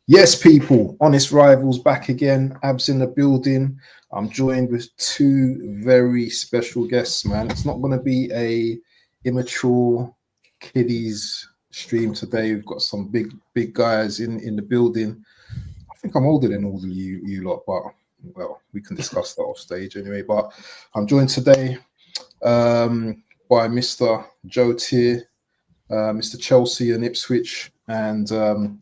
Yes, people, Honest Rivals back again. Abs in the building. I'm joined with two very special guests, man. It's not going to be a immature kiddies stream today. We've got some big guys in the building. I think I'm older than all of you lot, but well, we can discuss that off stage anyway. But I'm joined today by Mr. Joe Tier, Mr. Chelsea and Ipswich, and I'm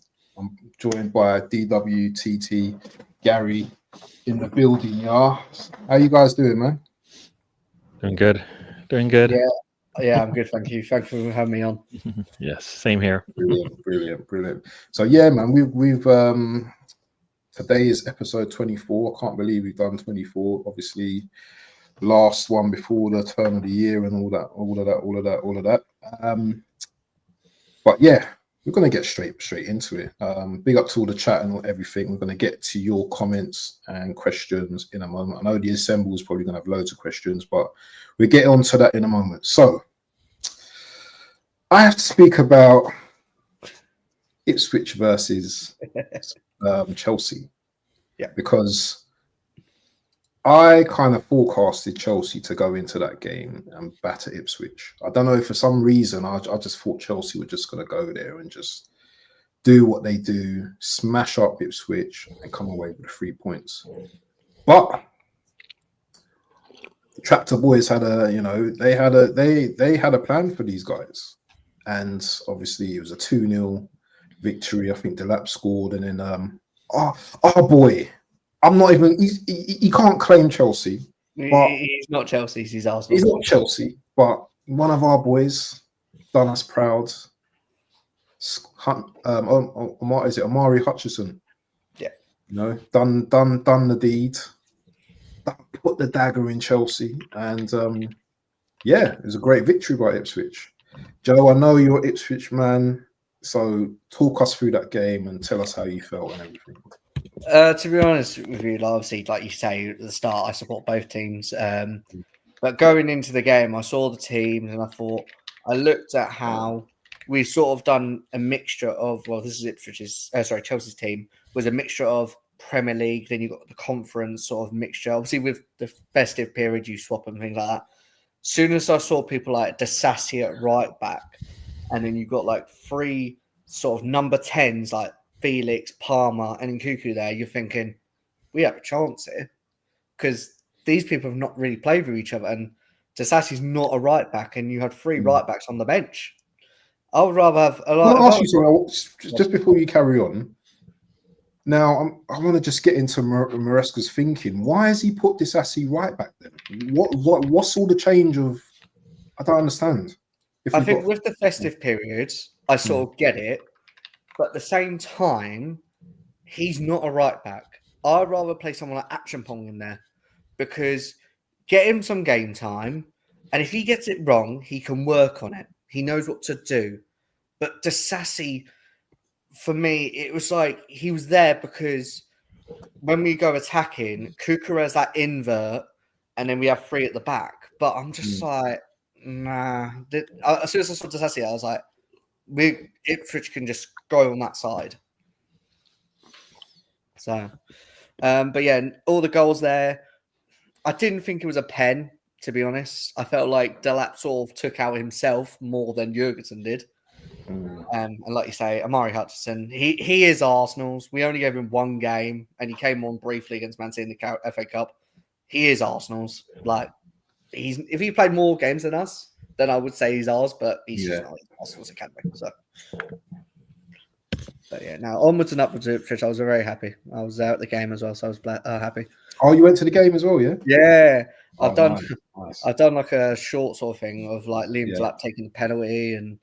joined by DWTT Gary in the building. Yeah, how you guys doing, man? Doing good. Doing good. Yeah, I'm good. Thank you. Thanks for having me on. Yes, same here. Brilliant. So yeah, man, we've today is episode 24. I can't believe we've done 24. Obviously, last one before the turn of the year and all that. But yeah, we're going to get straight into it. Big up to all the chat and everything. We're going to get to your comments and questions in a moment. I know the Assemble is probably going to have loads of questions, but we'll get on to that in a moment. So I have to speak about Ipswich versus Chelsea. Yeah. Because I kind of forecasted Chelsea to go into that game and batter Ipswich. I don't know, for some reason, I just thought Chelsea were just going to go there and just do what they do, smash up Ipswich and come away with 3 points. But the Tractor Boys had they had a plan for these guys. And obviously it was a 2-0 victory. I think Delap scored, and then our boy, I'm not even. He can't claim Chelsea. But He's not Chelsea. He's Arsenal. He's not Chelsea, but one of our boys done us proud. Is it Amari Hutchison? Yeah. Done the deed. Put the dagger in Chelsea, and yeah, it was a great victory by Ipswich. Joe, I know you're an Ipswich man, so talk us through that game and tell us how you felt and everything. To be honest with you, obviously, like you say at the start, I support both teams. But going into the game, I saw the teams and I looked at how we sort of done a mixture of, well, this is Chelsea's team, was a mixture of Premier League, then you've got the conference sort of mixture. Obviously, with the festive period, you swap and things like that. Soon as I saw people like Disassi at right back, and then you've got like three sort of number 10s like Felix, Palmer, and Nkuku there, you're thinking, we have a chance here. Because these people have not really played with each other, and Disassi's not a right back, and you had three right backs on the bench. I would rather have a lot. I'll ask you something just before you carry on. Now, I want to just get into Maresca's thinking. Why has he put Disassi right back then? What's all the change of? I don't understand. I think with the festive periods, I sort of get it, but at the same time, he's not a right back. I'd rather play someone like Action Pong in there, because get him some game time, and if he gets it wrong, he can work on it. He knows what to do. But Disassi, for me, it was like he was there because when we go attacking, Kuka has that invert, and then we have three at the back. But I'm just like, nah. As soon as I saw Disassi, I was like, Ipswich can just go on that side. So, but yeah, all the goals there. I didn't think it was a pen, to be honest. I felt like Delap sort of took out himself more than Jurgensen did. And like you say, Amari Hutchison, he is Arsenal's. We only gave him one game, and he came on briefly against Man City in the FA Cup. He is Arsenal's. Like, if he played more games than us, then I would say he's ours, but he's just not Arsenal's academy. So, but yeah, now onwards and upwards to Ipswich. I was very happy. I was there at the game as well, so I was happy. Oh, you went to the game as well, yeah? Yeah. I've done nice. like a short sort of thing of like Liam Delap taking the penalty, and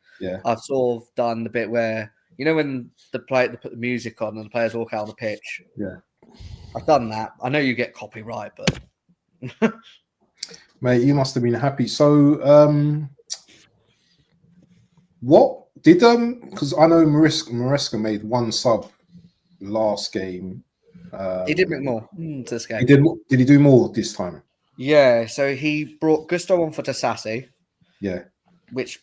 I've sort of done the bit where, you know, when they put the music on and the players walk out on the pitch. Yeah. I've done that. I know you get copyright, but mate, you must have been happy. So what did because I know Maresca made one sub last game. He did make more to this game. Did he do more this time? Yeah, so he brought Gusto on for Disassi. Yeah. Which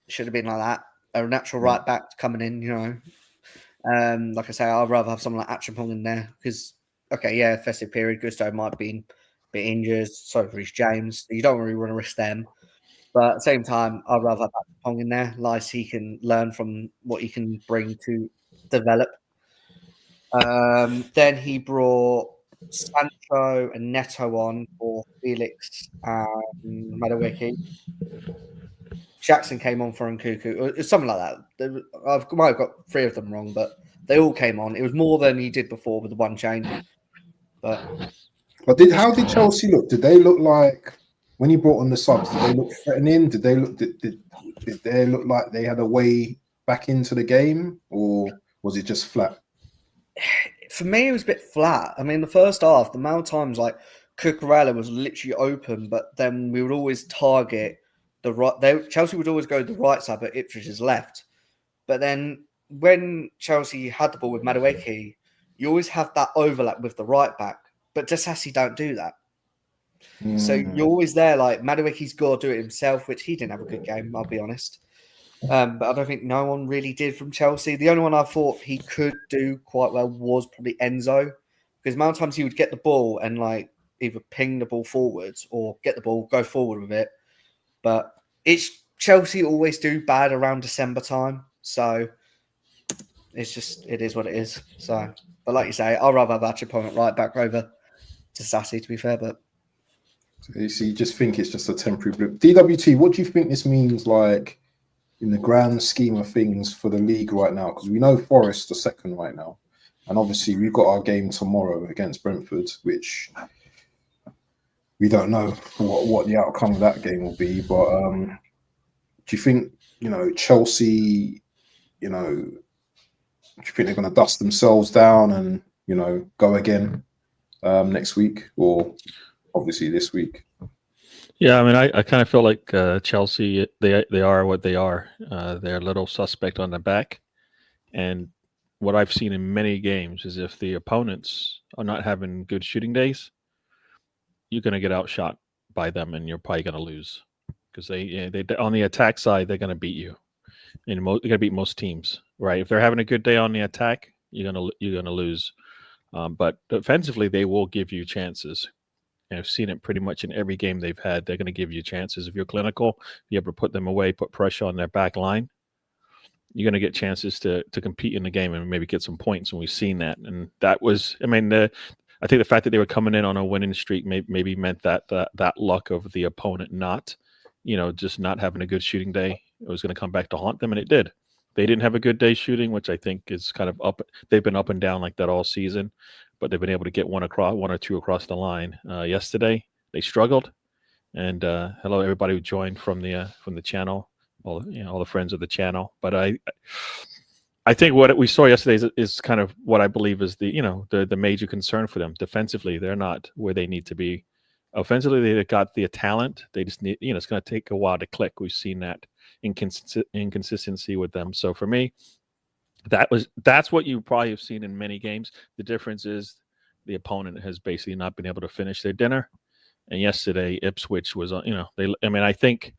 should have been like that. A natural right back coming in, you know. Like I say, I'd rather have someone like Achapong in there because, okay, yeah, festive period, Gusto might be a bit injured, so Reece James. You don't really want to risk them. But at the same time, I'd rather have Achapong in there. Like he can learn from what he can bring to develop. Then he brought Sancho and Neto on for Felix and Madueke. Jackson came on for Nkuku, or something like that. I might have got 3 of them wrong, but they all came on. It was more than he did before with the one change. But how did Chelsea look? Did they look like when he brought on the subs? Did they look threatening? Did they look like they had a way back into the game, or was it just flat? For me, it was a bit flat. I mean, the first half, the amount of times like Cucurella was literally open, but then we would always target the right. Chelsea would always go to the right side, but Ipswich's left. But then when Chelsea had the ball with Madueke, you always have that overlap with the right back. But Disasi don't do that. So you're always there like Madueke's got to do it himself, which he didn't have a good game, I'll be honest. But I don't think no one really did from Chelsea. The only one I thought he could do quite well was probably Enzo, because the amount of times he would get the ball and like either ping the ball forwards or get the ball, go forward with it. But it's Chelsea always do bad around December time, so it is what it is. So, but like you say, I'd rather have Achapong at right back over to Sassy, to be fair. But So you just think it's just a temporary blip. DWT, what do you think this means, like in the grand scheme of things for the league right now? Because we know Forest are second right now, and obviously we've got our game tomorrow against Brentford, which we don't know what the outcome of that game will be. But do you think Chelsea, do you think they're going to dust themselves down and go again next week, or obviously this week? Yeah, I mean, I kind of feel like Chelsea, they are what they are. They're a little suspect on the back. And what I've seen in many games is if the opponents are not having good shooting days, you're going to get outshot by them and you're probably going to lose. Because they on the attack side, they're going to beat you. And they're going to beat most teams, right? If they're having a good day on the attack, you're going to lose. But defensively, they will give you chances. And I've seen it pretty much in every game they've had. They're going to give you chances. If you're clinical, you able to put them away, put pressure on their back line, you're going to get chances to compete in the game and maybe get some points. And we've seen that. And that was, I mean, I think the fact that they were coming in on a winning streak maybe meant that luck of the opponent just not having a good shooting day, it was going to come back to haunt them, and it did. They didn't have a good day shooting, which I think is kind of up. They've been up and down like that all season, but they've been able to get one or two across the line. Yesterday, they struggled. And hello, everybody who joined from the channel, all the friends of the channel. But I think what we saw yesterday is kind of what I believe is the major concern for them. Defensively, they're not where they need to be. Offensively, they got the talent. They just need, it's going to take a while to click. We've seen that inconsistency with them. So for me, that's what you probably have seen in many games. The difference is the opponent has basically not been able to finish their dinner. And yesterday, Ipswich was, I think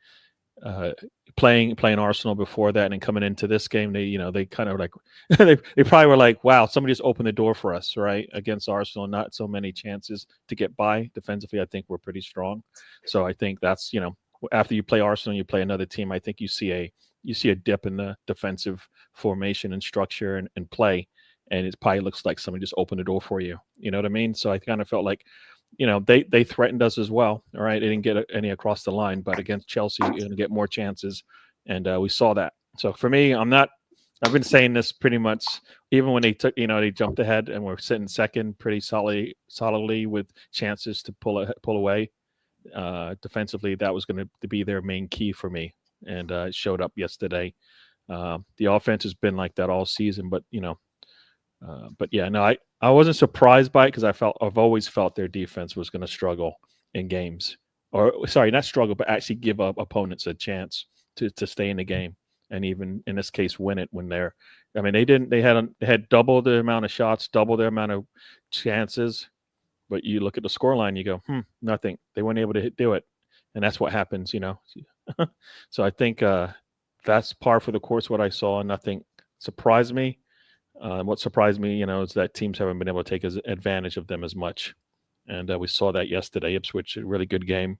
playing Arsenal before that and coming into this game, they kind of like they probably were like, wow, somebody just opened the door for us, right? Against Arsenal, not so many chances to get by defensively. I think we're pretty strong. So I think that's after you play Arsenal, you play another team. I think you see a dip in the defensive formation and structure and play, and it probably looks like somebody just opened the door for you. You know what I mean? So I kind of felt like, they threatened us as well. All right, they didn't get any across the line, but against Chelsea, you're going to get more chances, and we saw that. So for me, I've been saying this pretty much even when they took, they jumped ahead and were sitting second pretty solidly with chances to pull away. Defensively, that was going to be their main key for me, and it showed up yesterday. The offense has been like that all season, but I wasn't surprised by it because I've always felt their defense was going to struggle in games, or sorry, not struggle, but actually give up opponents a chance to stay in the game, and even in this case win it when they had double the amount of shots, double the amount of chances, but you look at the scoreline, you go, nothing. They weren't able to do it, and that's what happens, So I think that's par for the course what I saw, and nothing surprised me. What surprised me, is that teams haven't been able to take advantage of them as much. And we saw that yesterday. Ipswich, a really good game.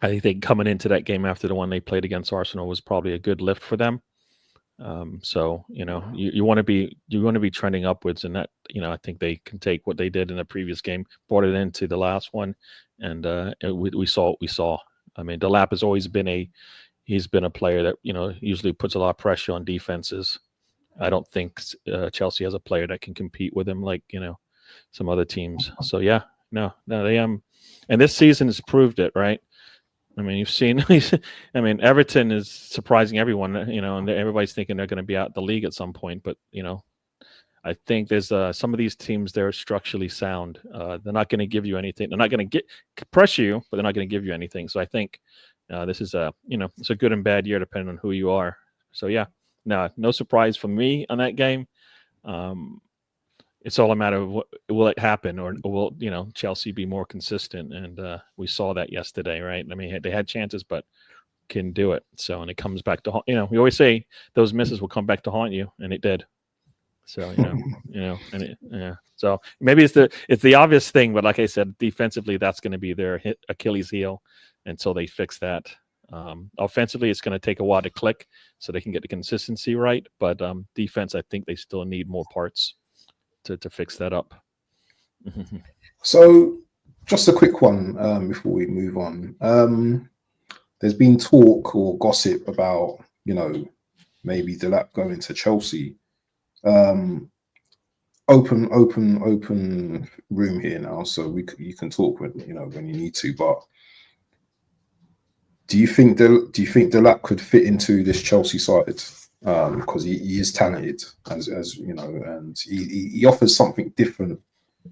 I think coming into that game after the one they played against Arsenal was probably a good lift for them. So you want to be trending upwards, and that I think they can take what they did in the previous game, brought it into the last one, and we saw what we saw. I mean, Delap has always been he's been a player that usually puts a lot of pressure on defenses. I don't think Chelsea has a player that can compete with him like some other teams. So yeah, no, they and this season has proved it, right? I mean, you've seen. I mean, Everton is surprising everyone, and everybody's thinking they're going to be out the league at some point. But I think there's some of these teams they're structurally sound. They're not going to give you anything. They're not going to pressure you, but they're not going to give you anything. So I think this is it's a good and bad year depending on who you are. So yeah, no surprise for me on that game. It's all a matter of will it happen, or will Chelsea be more consistent? And we saw that yesterday, right? I mean, they had chances, but couldn't do it. So, and it comes back to we always say those misses will come back to haunt you, and it did. So So maybe it's the obvious thing, but like I said, defensively, that's going to be their Achilles heel until they fix that. Offensively, it's going to take a while to click, so they can get the consistency right. But defense, I think they still need more parts to fix that up. So just a quick one before we move on. There's been talk or gossip about maybe Delap going to Chelsea. Open room here now, so you can talk when when you need to. But do you think Delap could fit into this Chelsea side? Because he is talented, as you know, and he offers something different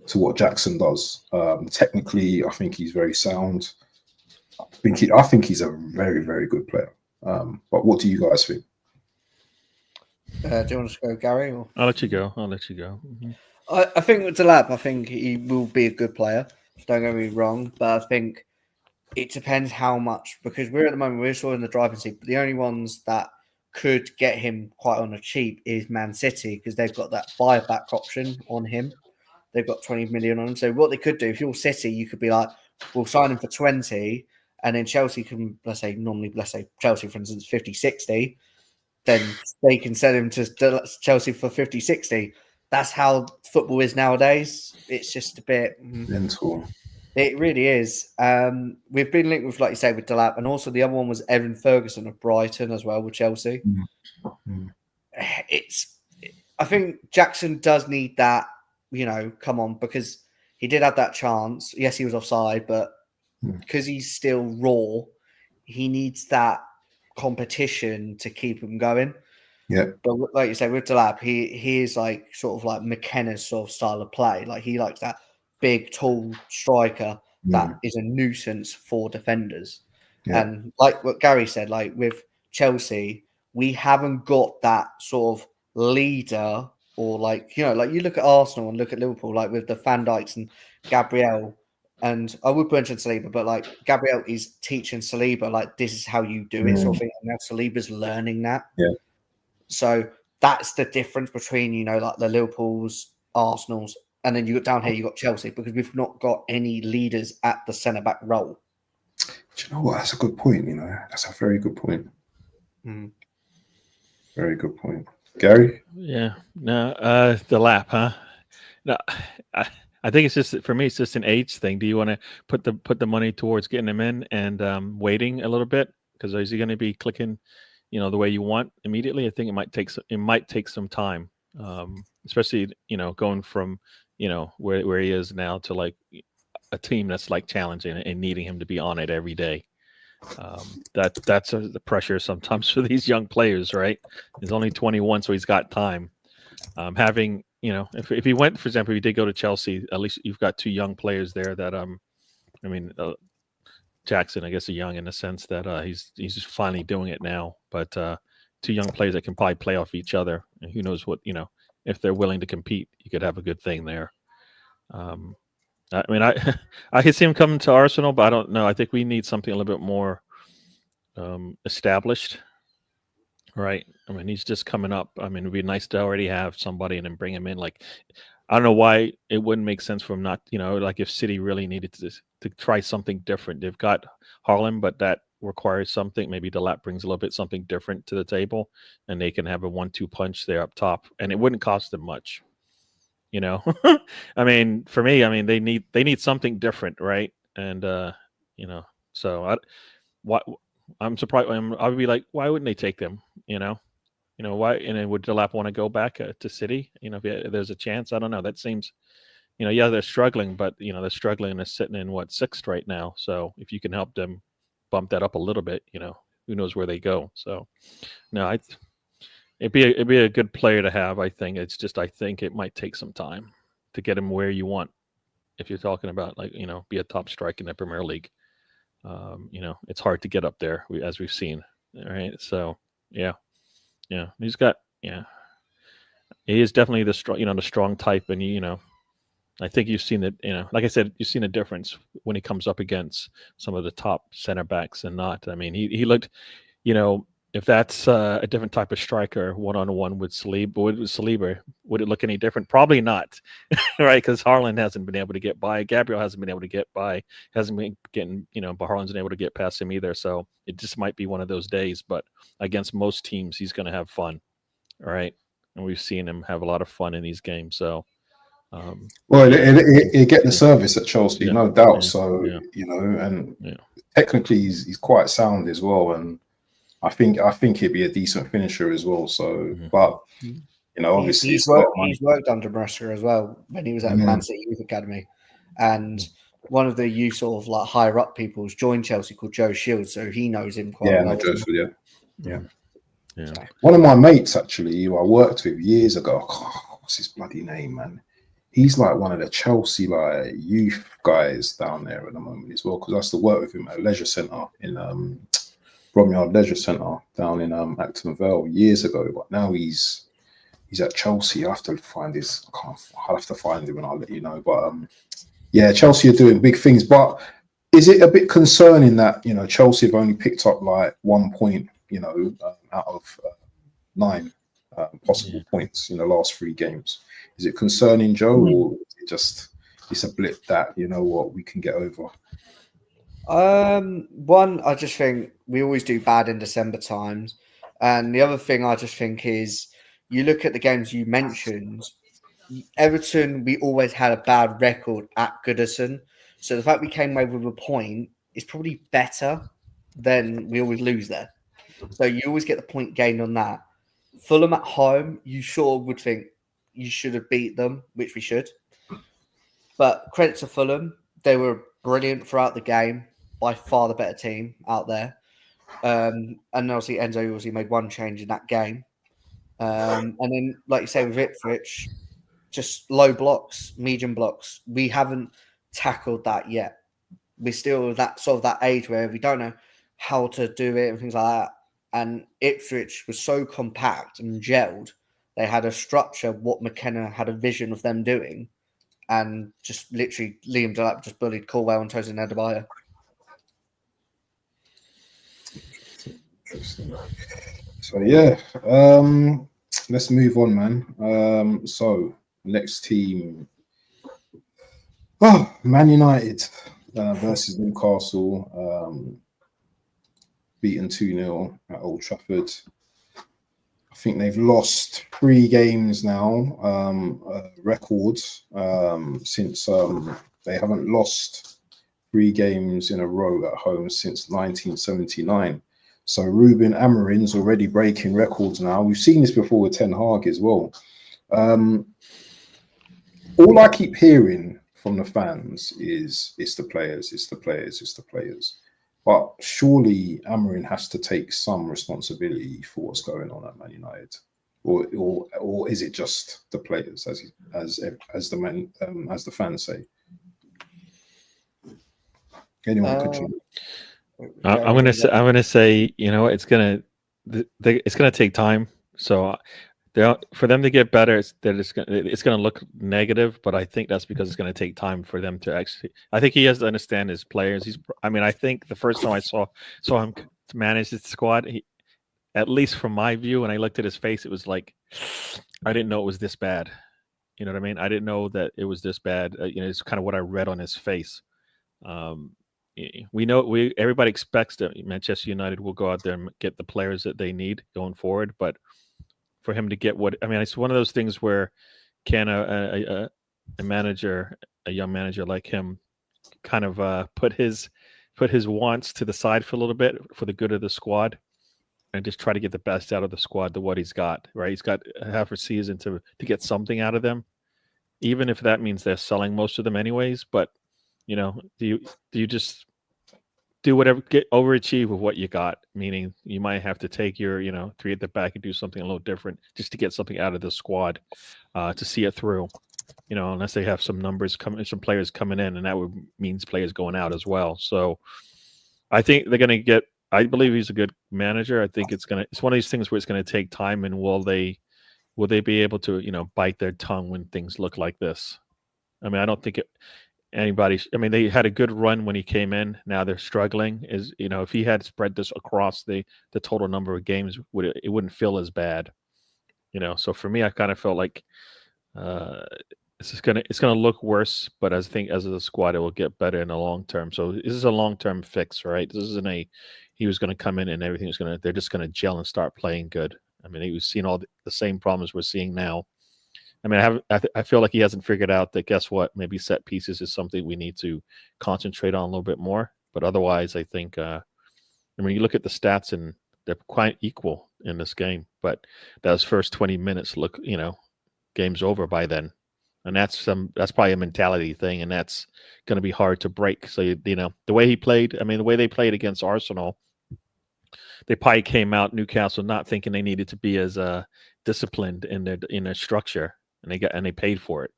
to what Jackson does. Technically, I think he's very sound. I think he's a very, very good player. But what do you guys think? Do you want to go, Gary? Or? I'll let you go. Mm-hmm. I think with Delap, I think he will be a good player. Don't get me wrong, but I think it depends how much, because we're at the moment we're sort of in the driving seat. But the only ones that could get him quite on a cheap is Man City, because they've got that buyback option on him. They've got 20 million on him. So what they could do, if you're City, you could be like, we'll sign him for 20, and then Chelsea can, let's say Chelsea, for instance, 50, 60, then they can sell him to Chelsea for 50, 60. That's how football is nowadays. It's just a bit mental. It really is. We've been linked with, like you say, with Delap, and also the other one was Evan Ferguson of Brighton as well with Chelsea. Mm-hmm. I think Jackson does need that, come on, because he did have that chance. Yes, he was offside, but because he's still raw, he needs that competition to keep him going. Yeah. But like you say, with Delap, he is like sort of like McKenna's sort of style of play. Like he likes that big, tall striker that is a nuisance for defenders. Yeah. And like what Gary said, like with Chelsea, we haven't got that sort of leader, or like you look at Arsenal and look at Liverpool, like with the Van Dijks and Gabriel. And I would mention Saliba, but like Gabriel is teaching Saliba, like this is how you do it, sort of thing. And now Saliba's learning that. Yeah. So that's the difference between, like the Liverpools, Arsenals, and then you got down here, you got Chelsea, because we've not got any leaders at the centre back role. Do you know what? That's a good point. That's a very good point. Very good point, Gary. Yeah. No, Delap, huh? No, I think it's just, for me, it's just an age thing. Do you want to put the money towards getting him in and waiting a little bit? Because is he going to be clicking, the way you want immediately? I think it might take some time, especially going from where he is now to like a team that's like challenging and needing him to be on it every day. That's the pressure sometimes for these young players, right? He's only 21, so he's got time. Having if he went, for example, if he did go to Chelsea, at least you've got two young players there that Jackson, I guess, is young in the sense that he's just finally doing it now. But two young players that can probably play off each other, and who knows what if they're willing to compete, you could have a good thing there. I could see him coming to Arsenal, but I don't know. I think we need something a little bit more established, Right. I mean, he's just coming up. I mean, it'd be nice to already have somebody and then bring him in. Like, I don't know why it wouldn't make sense for him not, like if City really needed to try something different. They've got Harlem, but that requires something. Maybe Delap brings a little bit something different to the table, and they can have a 1-2 punch there up top, and it wouldn't cost them much. I mean, for me, I mean, they need something different, right? And so why I'm surprised. I would be like, why wouldn't they take them? Why? And then would Delap want to go back to City? If there's a chance, I don't know. That seems, yeah, they're struggling, but they're struggling and they're sitting in sixth right now. So if you can help them bump that up a little bit, who knows where they go. So no, it'd be a good player to have. I think it's just I think it might take some time to get him where you want. If you're talking about be a top striker in the Premier League, it's hard to get up there as we've seen. All right, so yeah, he's got he is definitely the strong type, and I think you've seen it. Like I said, you've seen a difference when he comes up against some of the top center backs and not. I mean, he looked, if that's a different type of striker, one-on-one with Saliba, would it look any different? Probably not, right? Because Haaland hasn't been able to get by. Gabriel hasn't been able to get by. Hasn't been getting, but Haaland's been able to get past him either. So it just might be one of those days. But against most teams, he's going to have fun, all right? And we've seen him have a lot of fun in these games. So, well, he get the service at Chelsea, no doubt. Yeah, so and technically he's quite sound as well, and I think he'd be a decent finisher as well. So, but obviously he's worked under Maresca as well when he was at Man City Youth Academy, and one of the youth sort of like higher up people's joined Chelsea called Joe Shields, so he knows him quite well. Yeah. One of my mates actually, who I worked with years ago. What's his bloody name, man? He's like one of the Chelsea youth guys down there at the moment as well, because I used to work with him at a leisure centre in Bromyard Leisure Centre down in Acton Vale years ago. But now he's at Chelsea. I have to find I'll have to find him and I'll let you know. But Chelsea are doing big things. But is it a bit concerning that Chelsea have only picked up 1 point, out of 9 possible points in the last 3 games? Is it concerning, Joe, or is it just it's a blip that we can get over? One, I just think we always do bad in December times, and the other thing I just think is you look at the games you mentioned. Everton, we always had a bad record at Goodison, so the fact we came away with a point is probably better than we always lose there. So you always get the point gained on that. Fulham at home, you sure would think you should have beat them, which we should. But credit to Fulham, they were brilliant throughout the game. By far the better team out there. And obviously Enzo made one change in that game. And then, like you say, with Ipswich, just low blocks, medium blocks. We haven't tackled that yet. We're still that age where we don't know how to do it and things like that. And Ipswich was so compact and gelled. They had a structure, what McKenna had a vision of them doing. And just literally Liam Delap just bullied Corwell and Tosin Adebayo. Interesting. So let's move on, man. So next team, Man United versus Newcastle, beaten 2-0 at Old Trafford. I think they've lost 3 games now, records since they haven't lost 3 games in a row at home since 1979. So Ruben Amorim's already breaking records now. We've seen this before with Ten Hag as well. All I keep hearing from the fans is it's the players, it's the players, it's the players. But surely Amorim has to take some responsibility for what's going on at Man United, or is it just the players, as the fans say? Anyone could. I'm gonna say, it's gonna take time. So for them to get better, it's gonna look negative, but I think that's because it's gonna take time for them to actually. I think he has to understand his players. I think the first time I saw him manage his squad, at least from my view, when I looked at his face, it was like I didn't know it was this bad. You know what I mean? I didn't know that it was this bad. It's kind of what I read on his face. Um, we know everybody expects that Manchester United will go out there and get the players that they need going forward, but for him to get it's one of those things where can a manager, a young manager like him, kind of put his wants to the side for a little bit for the good of the squad and just try to get the best out of the squad to what he's got, right? He's got half a season to get something out of them, even if that means they're selling most of them anyways. But do you just do whatever, get overachieve with what you got? Meaning you might have to take your 3 at the back and do something a little different just to get something out of the squad to see it through. Unless they have some numbers coming, some players coming in, and that would means players going out as well. So I think they're going to get. I believe he's a good manager. I think it's one of these things where it's going to take time, and will they be able to bite their tongue when things look like this? I mean, I don't think they had a good run when he came in. Now they're struggling. If he had spread this across the total number of games, it wouldn't feel as bad. So for me, I kind of felt like it's going to look worse, but I think as a squad, it will get better in the long term. So this is a long-term fix, right? This isn't he was going to come in and everything they're just going to gel and start playing good. I mean, we've seen all the same problems we're seeing now. I mean, I feel like he hasn't figured out that, guess what, maybe set pieces is something we need to concentrate on a little bit more. But otherwise, I think, you look at the stats and they're quite equal in this game. But those first 20 minutes game's over by then. And that's probably a mentality thing, and that's going to be hard to break. So, the way he played, the way they played against Arsenal, they probably came out Newcastle not thinking they needed to be as disciplined in their structure, and they paid for it.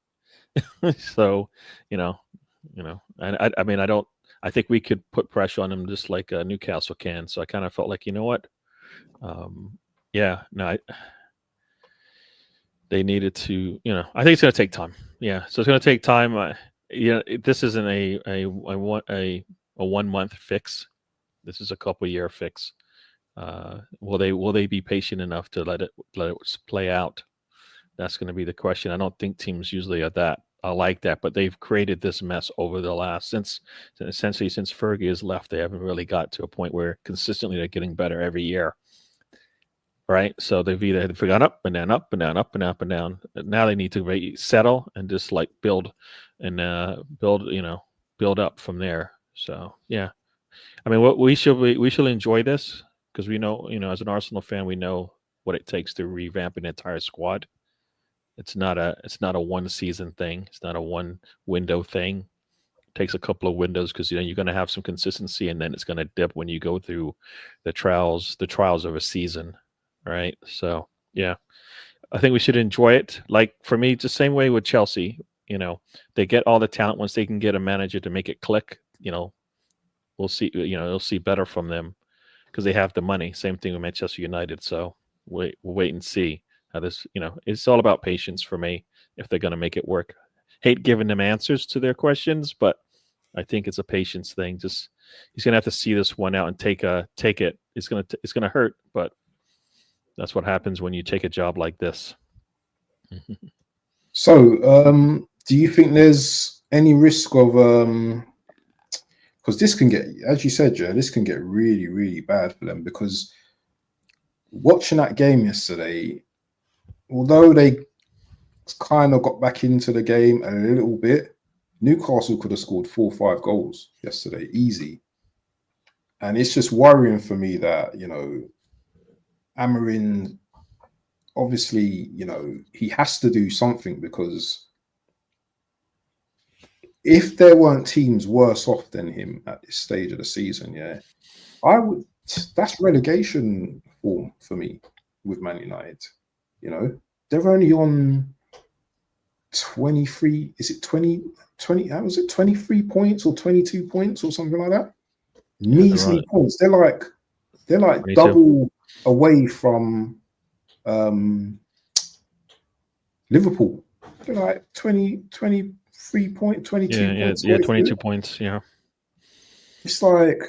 So, I think we could put pressure on them just like Newcastle can. So I kind of felt like, what? They needed to, I think it's going to take time. Yeah. So it's going to take time. This isn't a 1 month fix. This is a couple year fix. Will they be patient enough to let it play out? That's going to be the question. I don't think teams usually are like that, but they've created this mess over the last since Fergie has left. They haven't really got to a point where consistently they're getting better every year. Right, so they've either gone up and down, up and down, up and up and down. Now they need to settle and just like build up from there. So yeah, we should enjoy this because we know, as an Arsenal fan, we know what it takes to revamp an entire squad. It's not a one season thing. It's not a one window thing. It takes a couple of windows because you're going to have some consistency, and then it's going to dip when you go through the trials of a season. Right. So, yeah, I think we should enjoy it. Like for me, it's the same way with Chelsea. They get all the talent once they can get a manager to make it click. We'll see. You'll see better from them because they have the money. Same thing with Manchester United. So we'll wait and see how this. It's all about patience for me if they're going to make it work. Hate giving them answers to their questions, but I think it's a patience thing. Just he's going to have to see this one out and take it. It's going to hurt, but that's what happens when you take a job like this. So, do you think there's any risk of because this can get, as you said, Joe, this can get really, really bad for them? Because watching that game yesterday, although they kind of got back into the game a little bit, Newcastle could have scored 4 or 5 goals yesterday, easy. And it's just worrying for me that, Amorim, obviously, he has to do something, because if there weren't teams worse off than him at this stage of the season, that's relegation form for me with Man United. They're only on 23, is it 20, how was it, 23 points or 22 points or something like that? Measly points. They're like double away from Liverpool. They're like 23 points, 22 points. Yeah, 22 points, yeah. It's like,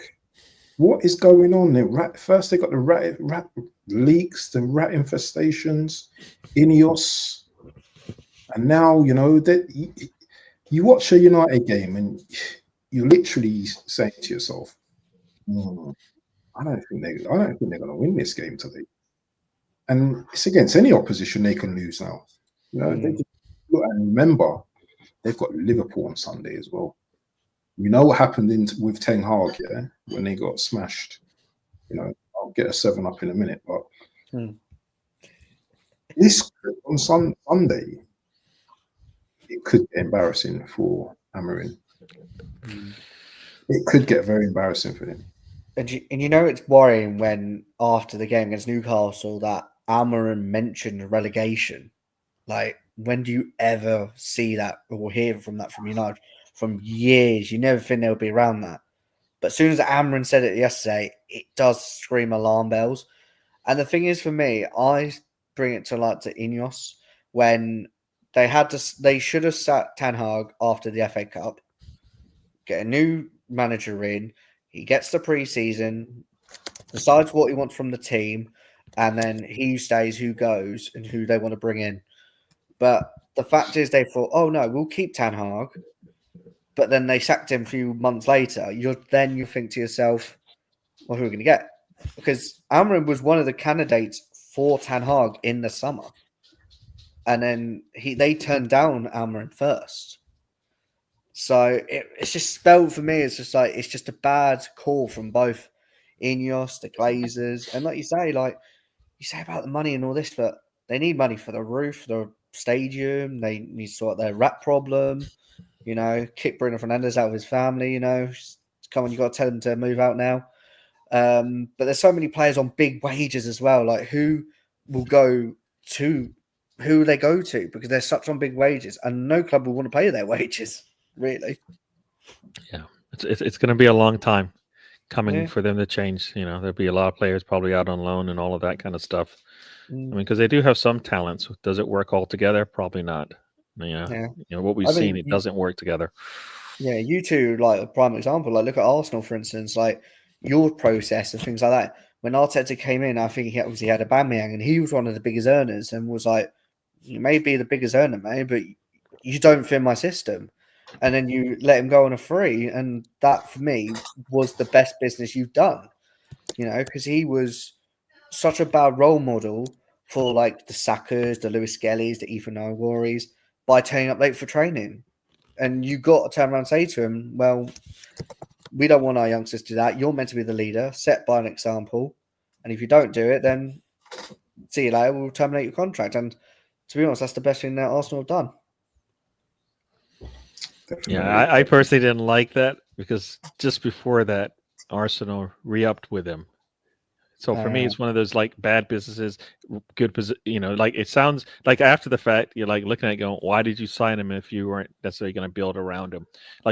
what is going on there? First they got the leaks, the rat infestations, Ineos, and now that you watch a United game and you're literally saying to yourself, I don't think they're going to win this game today. And it's against any opposition they can lose now. They just look and remember they've got Liverpool on Sunday as well. You know what happened with Ten Hag, yeah, when they got smashed. I'll get a 7-up in a minute, but this on Sunday, it could get embarrassing for Amarin. It could get very embarrassing for him. And it's worrying when after the game against Newcastle that Amarin mentioned relegation. Like, when do you ever see that or hear from United? From years, you never think they'll be around that. But as soon as Amarin said it yesterday, it does scream alarm bells. And the thing is, for me, I bring it to Ineos when they should have sat Ten Hag after the FA Cup, get a new manager in. He gets the pre-season, decides what he wants from the team, and then he stays who goes and who they want to bring in. But the fact is they thought, oh no, we'll keep Ten Hag. But then they sacked him a few months later. You think to yourself, well, who are we going to get? Because Amarin was one of the candidates for Ten Hag in the summer. And then they turned down Amarin first. So it's just spelled for me. It's just it's just a bad call from both Ineos, the Glazers, and like you say about the money and all this, but they need money for the roof, the stadium. They need to sort their rat problem. Kick Bruno Fernandes out of his family. Come on, you got to tell him to move out now. But there's so many players on big wages as well. Like, who will go to? Who will they go to? Because they're such on big wages, and no club will want to pay their wages. Really. Yeah, it's going to be a long time coming for them to change. There'll be a lot of players probably out on loan and all of that kind of stuff. I mean, because they do have some talents. Does it work all together? Probably not. What we've seen, it doesn't work together. Yeah, you two, a prime example. Look at Arsenal, for instance. Your process and things like that. When Arteta came in, I think he obviously had Aubameyang, and he was one of the biggest earners, and was you may be the biggest earner, mate, but you don't fit my system. And then you let him go on a free, and that for me was the best business you've done. Because he was such a bad role model for the Sackers, the Lewis Skellys, the Ethan Nwagoris, by turning up late for training. And you got to turn around and say to him, well, we don't want our youngsters to do that. You're meant to be the leader, set by an example. And if you don't do it, then see you later, we'll terminate your contract. And to be honest, that's the best thing that Arsenal have done. Definitely. Yeah, I personally didn't like that because just before that, Arsenal re-upped with him. So for me, it's one of those bad businesses, good position. It sounds like after the fact, you're looking at it going, why did you sign him if you weren't necessarily going to build around him?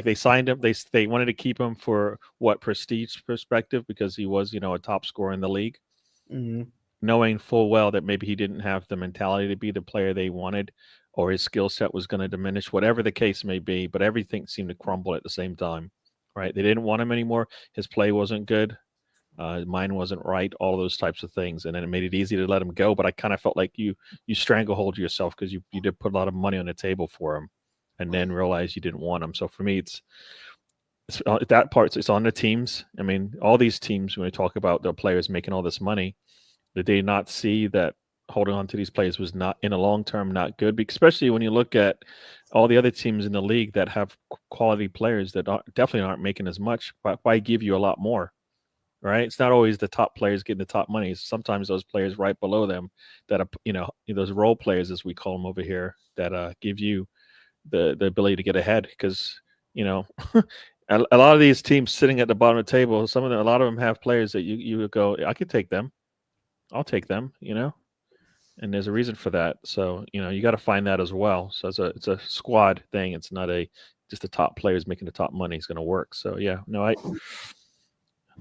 They signed him, they wanted to keep him for what prestige perspective because he was a top scorer in the league, knowing full well that maybe he didn't have the mentality to be the player they wanted, or his skill set was going to diminish, whatever the case may be. But everything seemed to crumble at the same time, right? They didn't want him anymore. His play wasn't good. Mine wasn't right, all those types of things. And then it made it easy to let him go. But I kind of felt like you stranglehold yourself because you did put a lot of money on the table for him and then realized you didn't want him. So for me, it's that part, it's on the teams. I mean, all these teams, when we talk about their players making all this money, did they not see that holding on to these players was not in a long term not good? Especially when you look at all the other teams in the league that have quality players that definitely aren't making as much. Why give you a lot more? Right? It's not always the top players getting the top money. Sometimes those players right below them that are, those role players, as we call them over here, that give you the ability to get ahead. Because, a lot of these teams sitting at the bottom of the table, a lot of them have players that you go, I could take them. I'll take them, and there's a reason for that. So, you got to find that as well. So it's a squad thing. It's not just the top players making the top money is going to work. So yeah, no,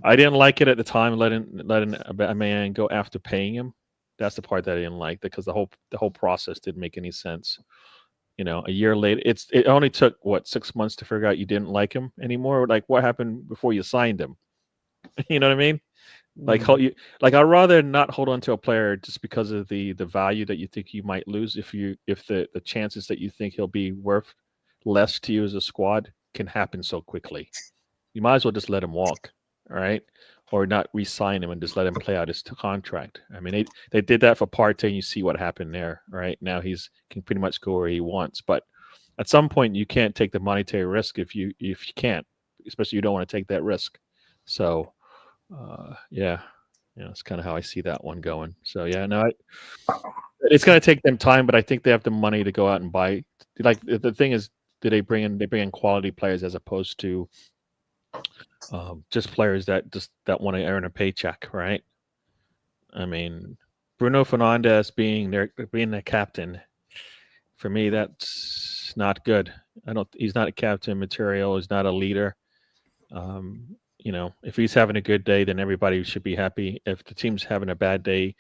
I didn't like it at the time, letting a man go after paying him. That's the part that I didn't like, because the whole process didn't make any sense. A year later, it only took 6 months to figure out you didn't like him anymore. What happened before you signed him? You know what I mean? Like like I'd rather not hold on to a player just because of the value that you think you might lose if the chances that you think he'll be worth less to you as a squad can happen so quickly. You might as well just let him walk, all right? Or not re-sign him and just let him play out his contract. I mean, they did that for Partey, and you see what happened there, right? Now can pretty much go where he wants, but at some point you can't take the monetary risk if you can't, especially you don't want to take that risk. So, yeah, it's kind of how I see that one going. So yeah, no, it's going to take them time, but I think they have the money to go out and buy. Like the thing is, they bring in quality players as opposed to just players that want to earn a paycheck, right? I mean, Bruno Fernandes being the captain, for me, that's not good. He's not a captain material. He's not a leader. If he's having a good day, then everybody should be happy. If the team's having a bad day,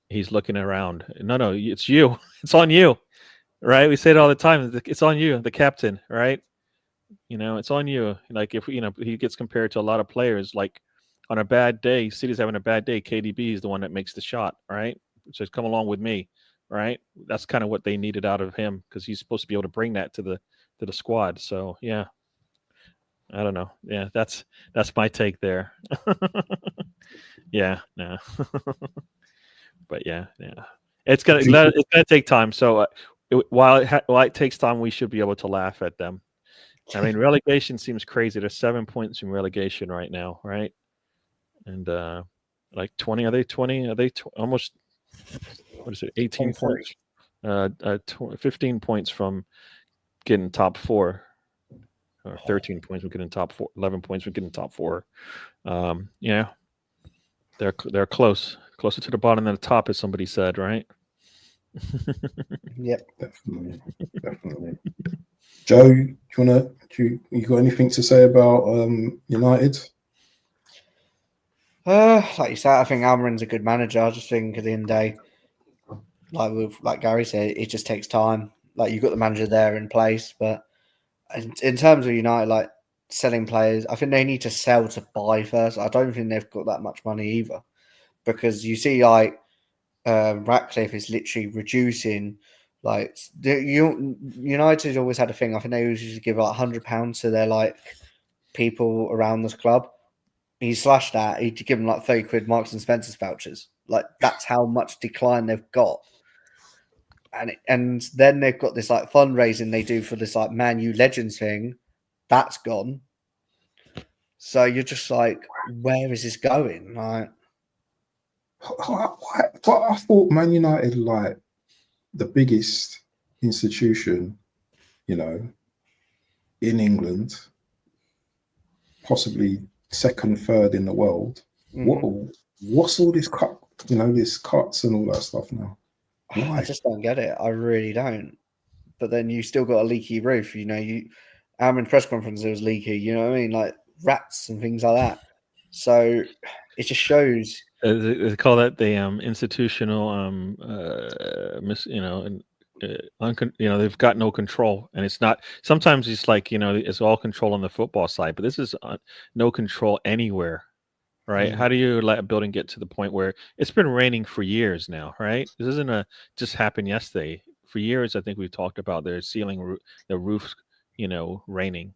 he's looking around. No, it's you. It's on you, right? We say it all the time. It's on you, the captain, right? It's on you. Like if he gets compared to a lot of players. Like on a bad day, City's having a bad day. KDB is the one that makes the shot, right? So come along with me, right? That's kind of what they needed out of him because he's supposed to be able to bring that to the squad. So yeah, I don't know. Yeah, that's my take there. Yeah, no. But yeah, it's gonna take time. So while it takes time, we should be able to laugh at them. I mean, relegation seems crazy. There's 7 points in relegation right now, right? And like 20, are they 20? Are they almost? What is it? 18 points. 15 points from getting top four, or 13 points from getting top four. 11 points from getting top four. Yeah, they're closer to the bottom than the top, as somebody said, right? Yep, definitely. Joe, you got anything to say about United? Like you said, I think Almiron's a good manager. I just think at the end of the day, like Gary said, it just takes time. Like you've got the manager there in place, but in terms of United, like selling players, I think they need to sell to buy first. I don't think they've got that much money either, because you see like Ratcliffe is literally reducing. Like United always had a thing. I think they used to give like £100 to their like people around the club. He slashed that. He'd give them like 30 quid Marks and Spencer's vouchers. Like that's how much decline they've got. And then they've got this like fundraising they do for this like Man U Legends thing. That's gone. So you're just like, where is this going? Like, I thought Man United, like the biggest institution, in England, possibly second, third in the world. Mm-hmm. What's all this cut? This cuts and all that stuff now. Why? I just don't get it. I really don't. But then you still got a leaky roof. Almond's press conference, it was leaky. You know what I mean? Like rats and things like that. So it just shows. They call that the institutional, they've got no control, and it's not. Sometimes it's like it's all control on the football side, but this is no control anywhere, right? Mm-hmm. How do you let a building get to the point where it's been raining for years now, right? This isn't just happened yesterday. For years, I think we've talked about their ceiling, the roof, raining,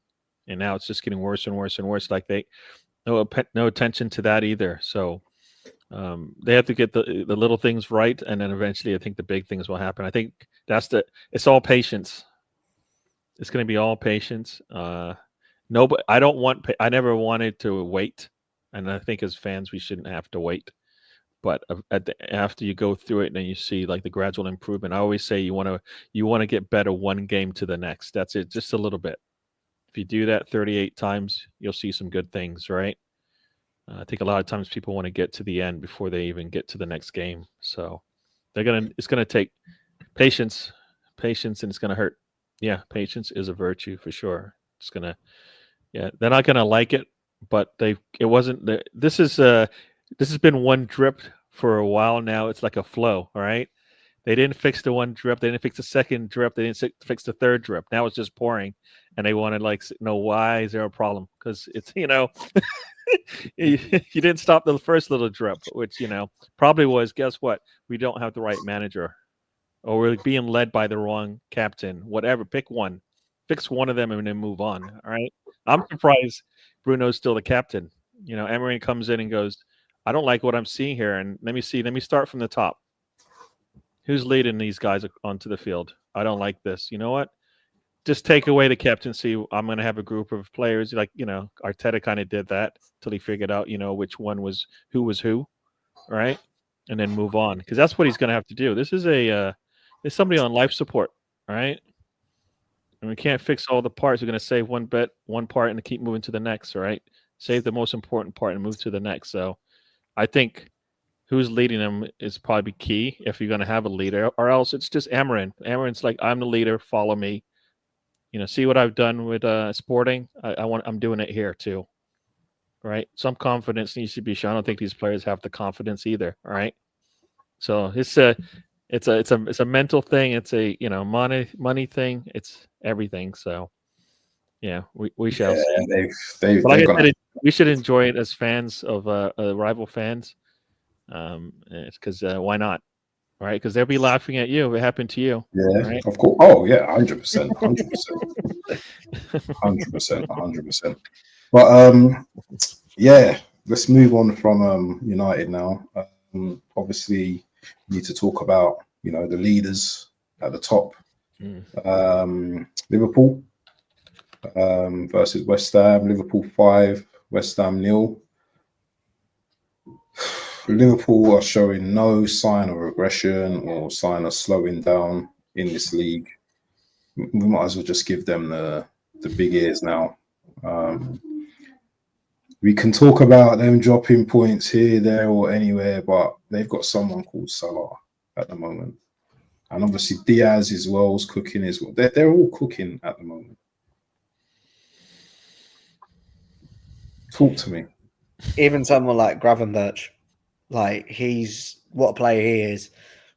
and now it's just getting worse and worse and worse. Like no attention to that either. So they have to get the little things right, and then eventually I think the big things will happen. I think it's all patience. It's going to be all patience. I never wanted to wait, and I think as fans we shouldn't have to wait. But after you go through it and then you see like the gradual improvement, I always say you want to get better one game to the next. That's it, just a little bit. If you do that 38 times, you'll see some good things, right? I think a lot of times people want to get to the end before they even get to the next game. So it's gonna take patience, and it's gonna hurt. Yeah, patience is a virtue for sure. They're not gonna like it, but this has been one drip for a while now. It's like a flow, all right? They didn't fix the one drip. They didn't fix the second drip. They didn't fix the third drip. Now it's just pouring, and they want to why is there a problem? Because it's you didn't stop the first little drip, which probably was. Guess what? We don't have the right manager, or we're being led by the wrong captain. Whatever, pick one, fix one of them, and then move on. All right. I'm surprised Bruno's still the captain. Emery comes in and goes, "I don't like what I'm seeing here, and let me see. Let me start from the top. Who's leading these guys onto the field? I don't like this. You know what? Just take away the captaincy. I'm going to have a group of players like, Arteta kind of did that till he figured out, which one was who, right? And then move on, because that's what he's going to have to do. This is there's somebody on life support, right? And we can't fix all the parts. We're going to save one part and keep moving to the next, right? Save the most important part and move to the next. So I think who's leading them is probably key if you're going to have a leader, or else it's just Amarin. Amarin's like, I'm the leader, follow me. See what I've done with Sporting. I'm doing it here too, right? Some confidence needs to be shown. I don't think these players have the confidence either. All right, so it's a mental thing. It's a money thing. It's everything. So yeah, we shall see. They've Like I said, we should enjoy it as fans of rival fans. It's because why not? Right, because they'll be laughing at you if it happened to you. Yeah, right? of course. Oh, yeah, 100%, 100%. But yeah, let's move on from United now. Obviously, we need to talk about the leaders at the top. Liverpool versus West Ham. Liverpool 5, West Ham 0. Liverpool are showing no sign of regression or sign of slowing down in this league. We might as well just give them the big ears now. We can talk about them dropping points here, there, or anywhere, but they've got someone called Salah at the moment. And obviously Diaz as well is cooking as well. They're all cooking at the moment. Talk to me. Even someone like Gravenberch. Like, he's what a player he is.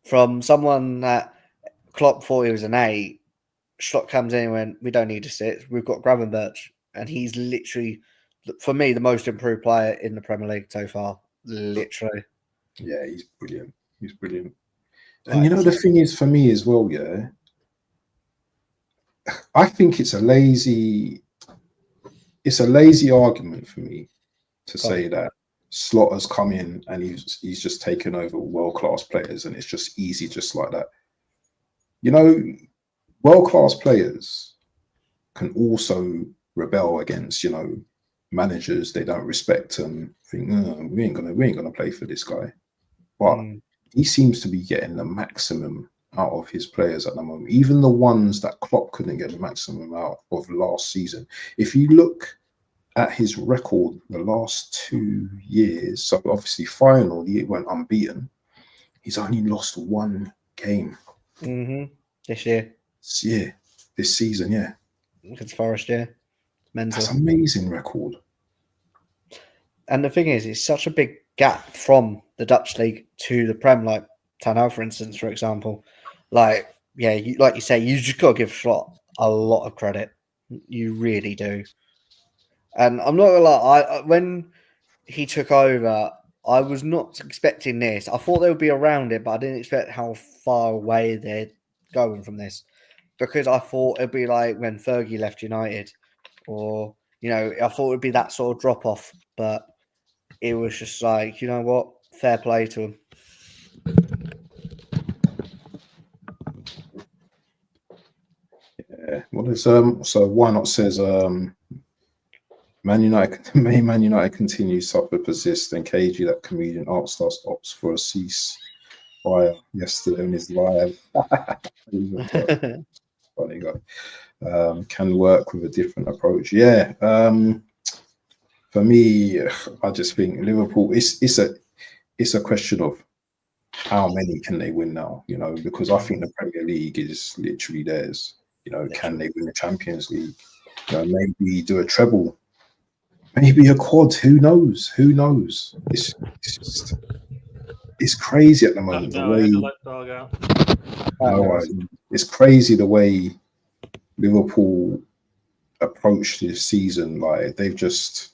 From someone that Klopp thought he was an 8, Schlock comes in and went, we don't need a 6. We've got Gravenberch. And he's literally, for me, the most improved player in the Premier League so far. Literally. Yeah, he's brilliant. He's brilliant. And the thing is for me as well, yeah, I think it's a lazy argument for me to say that Slot has come in and he's just taken over world-class players and it's just easy just like that. World-class players can also rebel against, managers they don't respect and think, we ain't gonna play for this guy. But he seems to be getting the maximum out of his players at the moment. Even the ones that Klopp couldn't get the maximum out of last season. If you look at his record the last 2 years, so obviously final, he went unbeaten. He's only lost 1 game. This year. Yeah, this season, yeah. Against Forest, yeah. Mental. That's an amazing record. And the thing is, it's such a big gap from the Dutch league to the Prem, like Tanel, for instance, for example. Like, yeah, like you say, you just got to give Slot a lot of credit. You really do. And I'm not gonna lie, when he took over, I was not expecting this. I thought they would be around it, but I didn't expect how far away they're going from this. Because I thought it'd be like when Fergie left United, or I thought it would be that sort of drop off. But it was just like, you know what? Fair play to him. Yeah. What is so why not says Man United continues suffer persist and KG, that comedian art stars opts for a ceasefire yesterday in his live. Funny guy. Can work with a different approach. Yeah. For me, I just think Liverpool. It's a question of how many can they win now? Because I think the Premier League is literally theirs. Can they win the Champions League? Maybe do a treble. Maybe a quad. Who knows? It's crazy at the moment. It's crazy the way Liverpool approach this season. Like they've just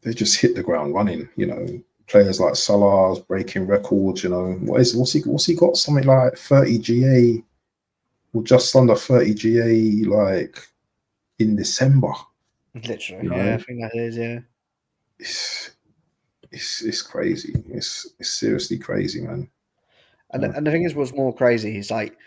they just hit the ground running. You know, players like Salah's breaking records. You know, what's he got? Something like 30 GA or just under 30 GA, like in December. Literally, You know? yeah, I think that is, yeah. It's crazy. It's seriously crazy, man. And the thing is, what's more crazy is like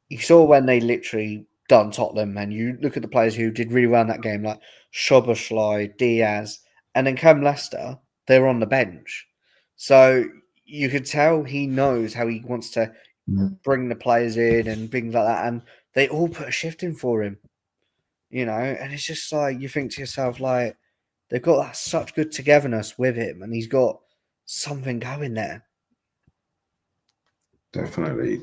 you saw when they literally done Tottenham, and you look at the players who did really well in that game, like Szoboszlai, Diaz, and then come Leicester, they were on the bench. So you could tell he knows how he wants to bring the players in and things like that, and they all put a shift in for him, you know. And it's just like you think to yourself, like they've got that such good togetherness with him, and he's got something going there. Definitely.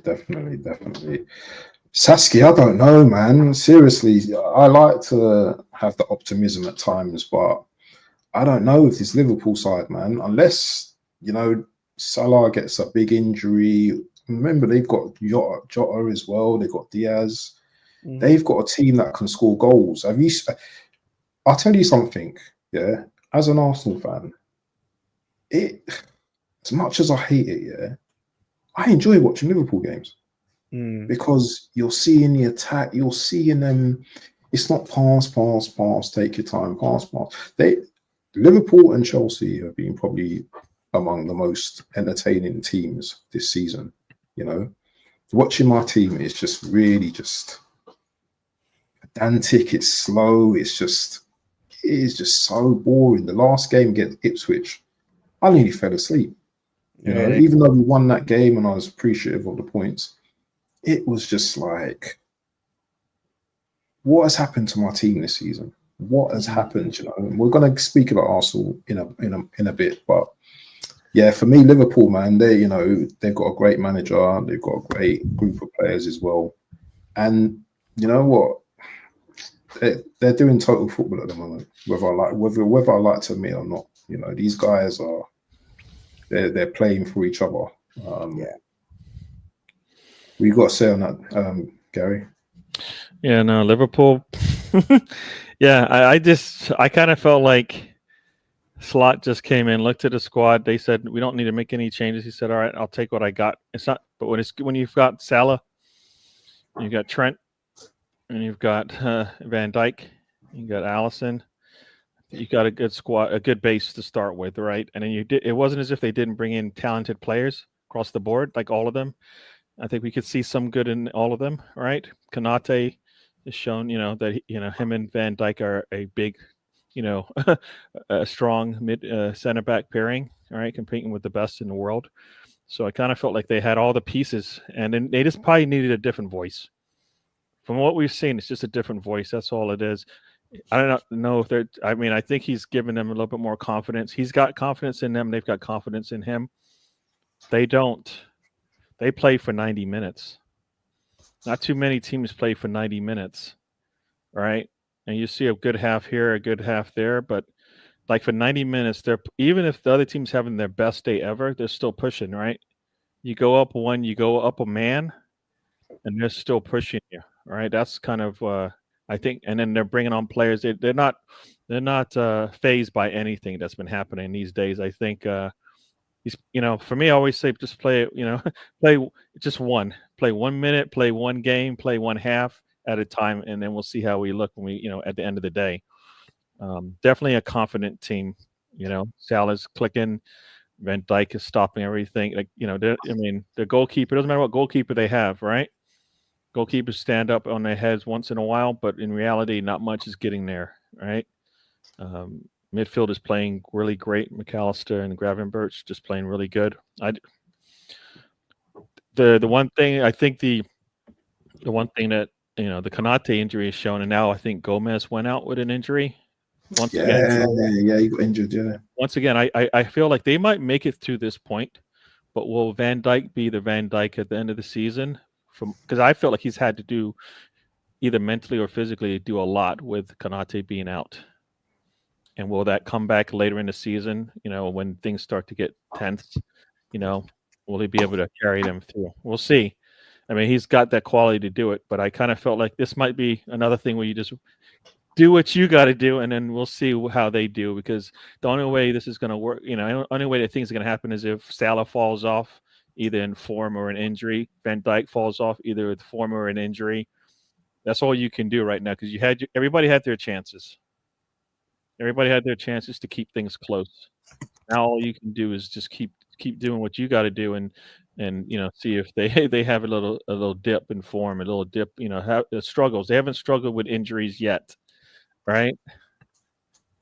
Saskia, I don't know, man. Seriously, I like to have the optimism at times, but I don't know with this Liverpool side, man. Unless, you know, Salah gets a big injury. Remember, they've got Jota as well. They've got Diaz. They've got a team that can score goals. I'll tell you something, yeah. As an Arsenal fan, as much as I hate it, yeah, I enjoy watching Liverpool games because you're seeing the attack, you're seeing them. It's not pass, take your time, pass. Liverpool and Chelsea have been probably among the most entertaining teams this season. You know, watching my team is just really just pedantic. It's slow. It is just so boring. The last game against Ipswich, I nearly fell asleep. You know, even though we won that game and I was appreciative of the points, it was just like, what has happened to my team this season? What has happened? You know, and we're going to speak about Arsenal in a bit, but yeah, for me, Liverpool, man, they've got a great manager, they've got a great group of players as well, and you know what? They're doing total football at the moment, whether I like to admit or not. You know, these guys are they're playing for each other. Yeah. What you got to say on that, Gary? Yeah, no, Liverpool. Yeah, I kind of felt like Slot just came in, looked at the squad. They said we don't need to make any changes. He said, "All right, I'll take what I got." It's not, but when you've got Salah, you've got Trent, and you've got Van Dijk, you got Allison. You got a good squad, a good base to start with, right? And then it wasn't as if they didn't bring in talented players across the board, like all of them. I think we could see some good in all of them, right? Konate has shown, that him and Van Dijk are a big, a strong mid center back pairing, all right, competing with the best in the world. So I kind of felt like they had all the pieces, and then they just probably needed a different voice. From what we've seen, it's just a different voice. That's all it is. I don't know if they're. I mean, I think he's given them a little bit more confidence. He's got confidence in them. They've got confidence in him. They don't. They play for 90 minutes. Not too many teams play for 90 minutes, right? And you see a good half here, a good half there, but like for 90 minutes, even if the other team's having their best day ever, they're still pushing, right? You go up one, you go up a man, and they're still pushing you, right? That's kind of I think, and then they're bringing on players. They're not phased by anything that's been happening these days. I think he's, for me, I always say just play, play just play 1 minute, play one game, play one half at a time, and then we'll see how we look when we, at the end of the day. Definitely a confident team. Salah's clicking, Van Dijk is stopping everything. Like, the goalkeeper, doesn't matter what goalkeeper they have, right? Goalkeepers stand up on their heads once in a while, but in reality, not much is getting there, right? Midfield is playing really great. McAllister and Gravenberch just playing really good. The one thing I think the one thing that the Konate injury is shown, and now I think Gomez went out with an injury. Yeah, he got injured. Yeah. Once again, I feel like they might make it to this point, but will Van Dijk be the Van Dijk at the end of the season? Because I feel like he's had to do either mentally or physically do a lot with Konate being out. And will that come back later in the season, when things start to get tense, will he be able to carry them through? We'll see. I mean, he's got that quality to do it, but I kind of felt like this might be another thing where you just do what you got to do, and then we'll see how they do. Because the only way this is going to work, the only way that things are going to happen is if Salah falls off, either in form or an injury. Van Dijk falls off either with form or an injury. That's all you can do right now because everybody had their chances. Everybody had their chances to keep things close. Now all you can do is just keep doing what you got to do, and see if they have a little dip in form, a little dip. Have struggles. They haven't struggled with injuries yet, right?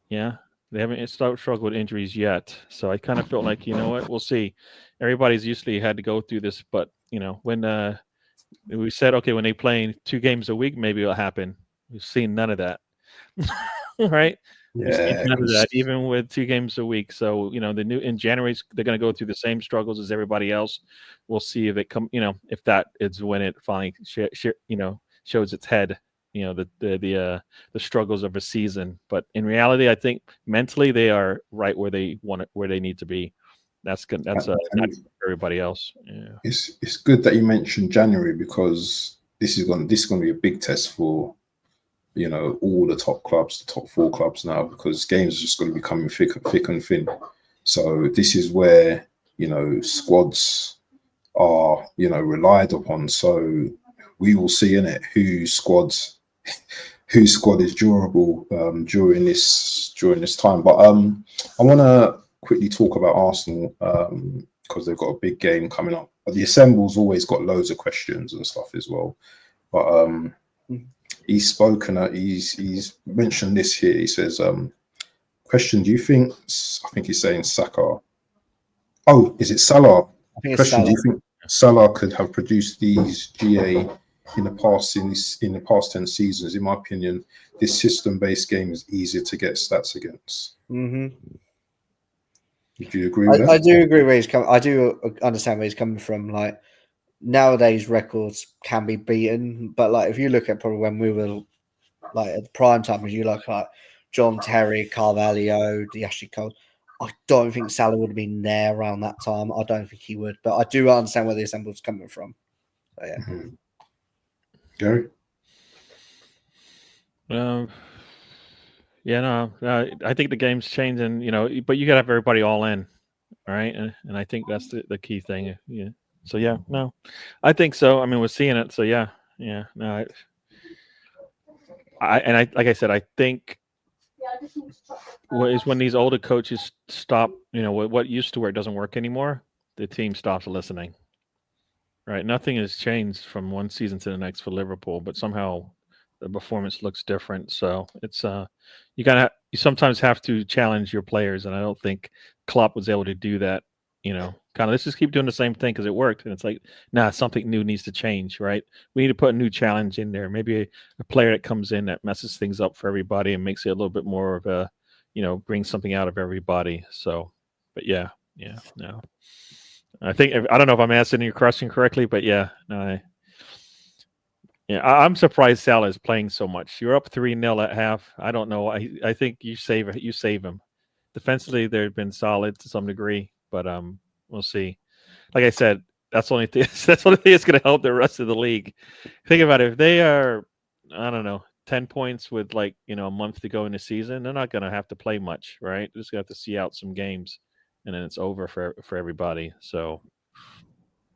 Yeah, they haven't struggled with injuries yet. So I kind of felt like, what, we'll see. Everybody's usually had to go through this, but when we said, okay, when they play 2 games a week, maybe it'll happen. We've seen none of that, right? We've seen Yeah, none of that, even with 2 games a week. So in January they're going to go through the same struggles as everybody else. We'll see if it if that is when it finally shows its head. The struggles of a season. But in reality, I think mentally they are right where they need to be. That's good. That's not for everybody else. Yeah. It's good that you mentioned January because this is going to be a big test for all the top clubs, the top 4 clubs now, because games are just going to be coming thick and thin. So this is where squads are relied upon. So we will see in it whose squad is durable during this time. But I want to quickly talk about Arsenal because they've got a big game coming up. But the Assemble's always got loads of questions and stuff as well. But he's spoken. He's mentioned this here. He says, "Question: do you think? I think he's saying Saka. Oh, is it Salah? Question: Salah. Do you think Salah could have produced these GA in the past 10 seasons? In my opinion, this system-based game is easier to get stats against." Mm-hmm. Do you agree with that? I do agree where he's coming. I do understand where he's coming from. Like nowadays, records can be beaten, but like if you look at probably when we were like at the prime time, as you like John Terry, Carvalho, Ashley Cole, I don't think Salah would have been there around that time. I don't think he would, but I do understand where the Assemble's coming from. So, yeah. Mm-hmm. Gary? Yeah, no, I think the game's changing, but you got to have everybody all in, all right? And I think that's the key thing. Yeah. So, yeah, no, I think so. I mean, we're seeing it. So, yeah, no, like I said, I think is when these older coaches stop, what used to where it doesn't work anymore, the team stops listening, right? Nothing has changed from one season to the next for Liverpool, but somehow the performance looks different. So it's you sometimes have to challenge your players, and I don't think Klopp was able to do that. Kind of let's just keep doing the same thing because it worked, and it's like, something new needs to change, right? We need to put a new challenge in there. Maybe a player that comes in that messes things up for everybody and makes it a little bit more of a, brings something out of everybody. So, but no. I don't know if I'm answering your question correctly, but I'm surprised Salah is playing so much. You're up 3-0 at half. I don't know. I think you save him. Defensively, they've been solid to some degree, but we'll see. Like I said, that's the only thing that's going to help the rest of the league. Think about it. If they are, I don't know, 10 points with a month to go in the season, they're not going to have to play much, right? They're just going to have to see out some games, and then it's over for everybody. So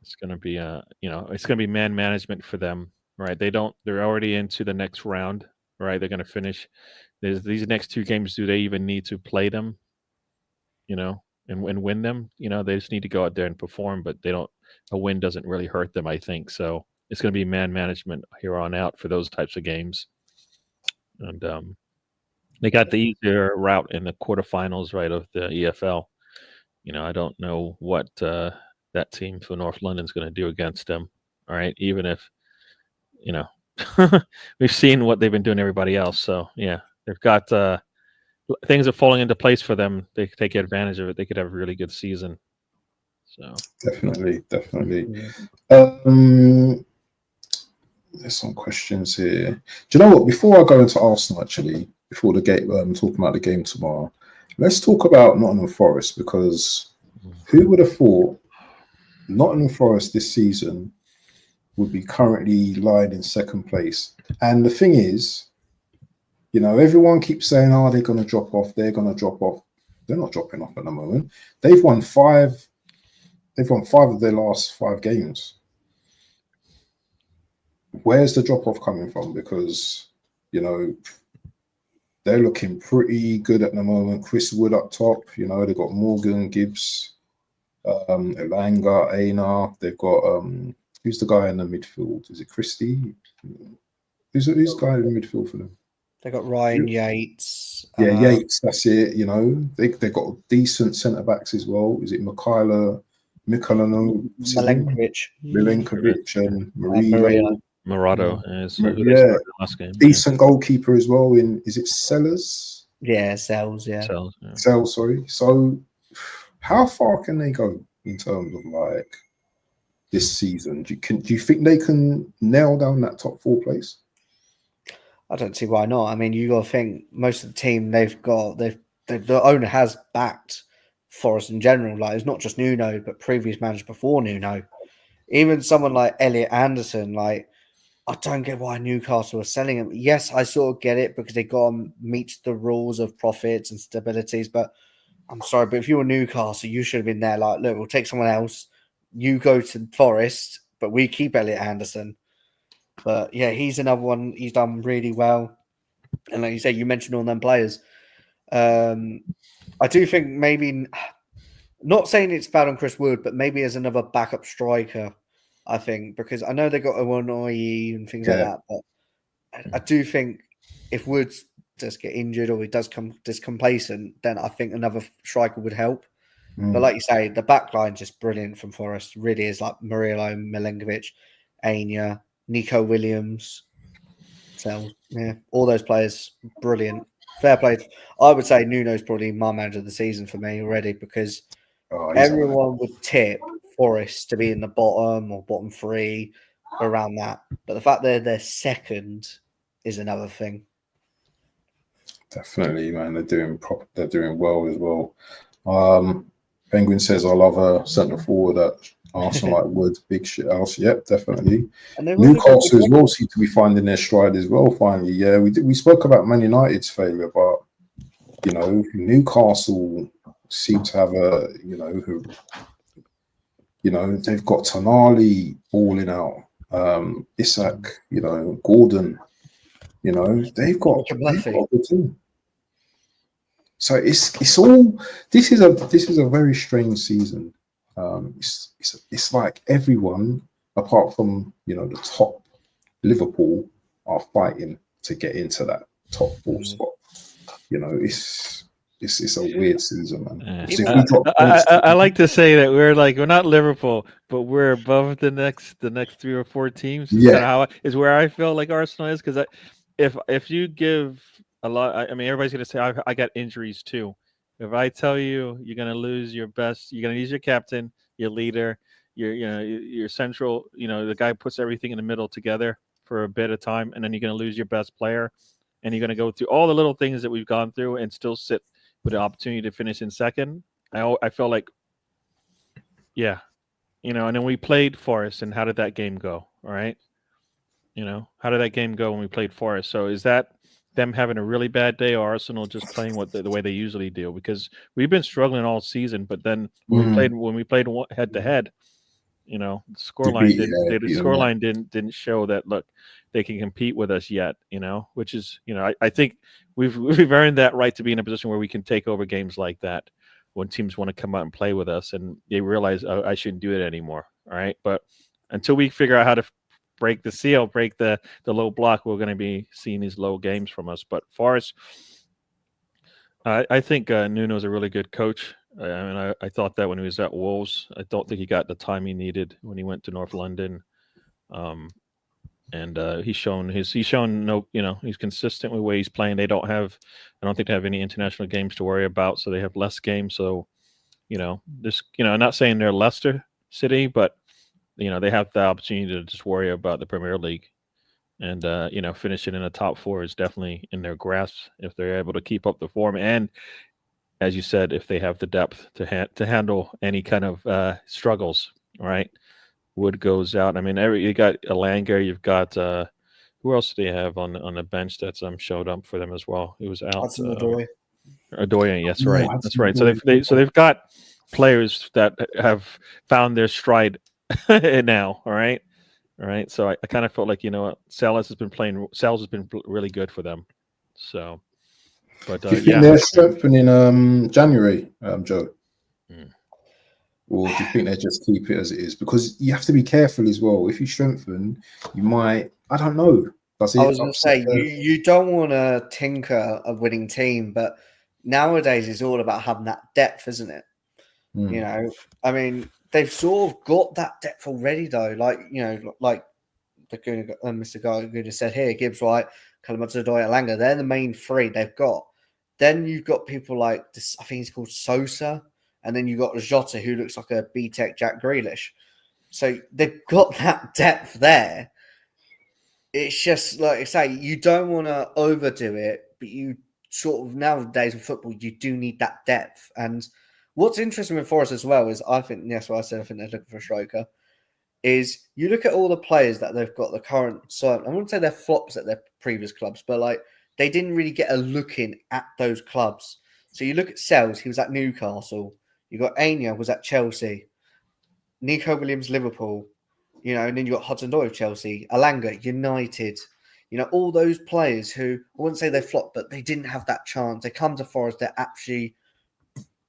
it's going to be it's going to be man management for them. Right, they're already into the next round. Right, they're going to finish. These next 2 games. Do they even need to play them? And win them. They just need to go out there and perform. But they don't. A win doesn't really hurt them, I think. So it's going to be man management here on out for those types of games. And they got the easier route in the quarterfinals, right, of the EFL. I don't know what that team for North London's going to do against them. All right, even if. We've seen what they've been doing to everybody else. So yeah, they've got things are falling into place for them. They take advantage of it. They could have a really good season. So definitely. There's some questions here. Do you know what? Before I go into Arsenal, actually, before the game, talking about the game tomorrow, let's talk about Nottingham Forest, because who would have thought Nottingham Forest this season would be currently lying in second place? And the thing is, You know, everyone keeps saying, "Oh, they're going to drop off. They're going to drop off." They're not dropping off at the moment. They've won five. They've won 5 of their last 5 games. Where's the drop off coming from? Because you know they're looking pretty good at the moment. Chris Wood up top. You know they've got Morgan, Gibbs, Elanga, Aina. They've got who's the guy in the midfield? Is it Christie? Who's the guy in the midfield for them? They got Ryan Yates. Yeah, Yates. That's it. You know they got decent centre backs as well. Is it Mikhailovic, Milenkovic, and Murillo? Morado is who they Yeah, started last game. decent goalkeeper as well. Is it Sellers? Yeah, Sells. Yeah. Sells. Sorry. So, how far can they go in terms of like this season? Do you think they can nail down that top 4 place? I don't see why not. I mean, you got to think most of the team the owner has backed Forest in general. Like it's not just Nuno, but previous managers before Nuno. Even someone like Elliot Anderson, like I don't get why Newcastle are selling him. Yes, I sort of get it because they got to meet the rules of profits and stabilities. But I'm sorry, but if you were Newcastle, you should have been there. Like, look, we'll take someone else. You go to Forest, but we keep Elliot Anderson. But yeah, he's another one. He's done really well. And like you say, you mentioned all them players. I do think maybe, not saying it's bad on Chris Wood, but maybe as another backup striker, I think, because I know they got Owonoyi and things like that. But I do think if Wood does get injured or he does come discomplacent, then I think another striker would help. But like you say, the back line just brilliant from Forest. Really is like Murillo, Milenkovic, Anya, Nico Williams. So yeah, all those players, brilliant. Fair play. I would say Nuno's probably my manager of the season for me already because everyone would tip Forest to be in the bottom or bottom 3 around that. But the fact they're second is another thing. Definitely, man. They're doing well as well. Penguin says I love a centre forward at Arsenal like Wood. Big shit house. Yep, definitely. Newcastle as well seem to be finding their stride as well. Finally, yeah, we spoke about Man United's failure, but you know Newcastle seem to have they've got Tonali balling out. Isak, Gordon. They've got a good team. So it's all. This is a very strange season. It's like everyone apart from the top Liverpool are fighting to get into that top 4 spot. It's a weird season, man. I like to say that we're not Liverpool, but we're above the next 3 or 4 teams. Yeah, is where I feel like Arsenal is because if you give a lot, I mean everybody's gonna say I got injuries too. If I tell you you're gonna lose your best, you're gonna lose your captain, your leader, your central, the guy who puts everything in the middle together for a bit of time, and then you're gonna lose your best player, and you're gonna go through all the little things that we've gone through and still sit with the opportunity to finish in second. I felt like, yeah, and then we played Forest, and how did that game go? All right, how did that game go when we played Forest? So is that them having a really bad day, or Arsenal just playing the way they usually do? Because we've been struggling all season, but then when we played head to head, the scoreline didn't show that. Look, they can compete with us yet. Which is I think we've earned that right to be in a position where we can take over games like that when teams want to come out and play with us, and they realize I shouldn't do it anymore. All right, but until we figure out how to break the seal, break the low block, we're going to be seeing these low games from us. But Forest, I think Nuno's a really good coach. I thought that when he was at Wolves. I don't think he got the time he needed when he went to North London. And he's shown he's consistent with the way he's playing. I don't think they have any international games to worry about, so they have less games. So, I'm not saying they're Leicester City, but they have the opportunity to just worry about the Premier League, and finishing in the top 4 is definitely in their grasp if they're able to keep up the form, and as you said, if they have the depth to handle any kind of struggles. Right, Wood goes out. I mean, you got Elanga, you've got Who else do they have on the bench that's showed up for them as well? He was out. Hudson-Odoi. Adoya, yes, Yeah, right. that's That's right. So they've got players that have found their stride now. All right. All right. So I kind of felt like, what, Salas has been really good for them. So, but Do you think yeah. they're strengthening January, Joe? Mm. Or do you think they just keep it as it is? Because you have to be careful as well. If you strengthen, you might, I don't know. Does I it was going to upset say, you don't want to tinker a winning team, but nowadays it's all about having that depth, isn't it? I mean, they've sort of got that depth already, though. Like, like Mr. Guy said here, Gibbs White, Kalamazoo-Doi, Alanga, they're the main three they've got. Then you've got people like this, I think he's called Sosa, and then you've got Jota, who looks like a B-Tech Jack Grealish. So they've got that depth there. It's just like I say, you don't want to overdo it, but you sort of nowadays in football, you do need that depth. And what's interesting with Forest as well is I think that's why I said I think they're looking for a striker. Is you look at all the players that they've got the current, so I wouldn't say they're flops at their previous clubs, but like they didn't really get a look in at those clubs. So you look at Sells, he was at Newcastle. You got Anya was at Chelsea, Nico Williams Liverpool, and then you got Hudson-Odoi Chelsea, Alanga United. All those players who I wouldn't say they flopped, but they didn't have that chance. They come to Forest, they're actually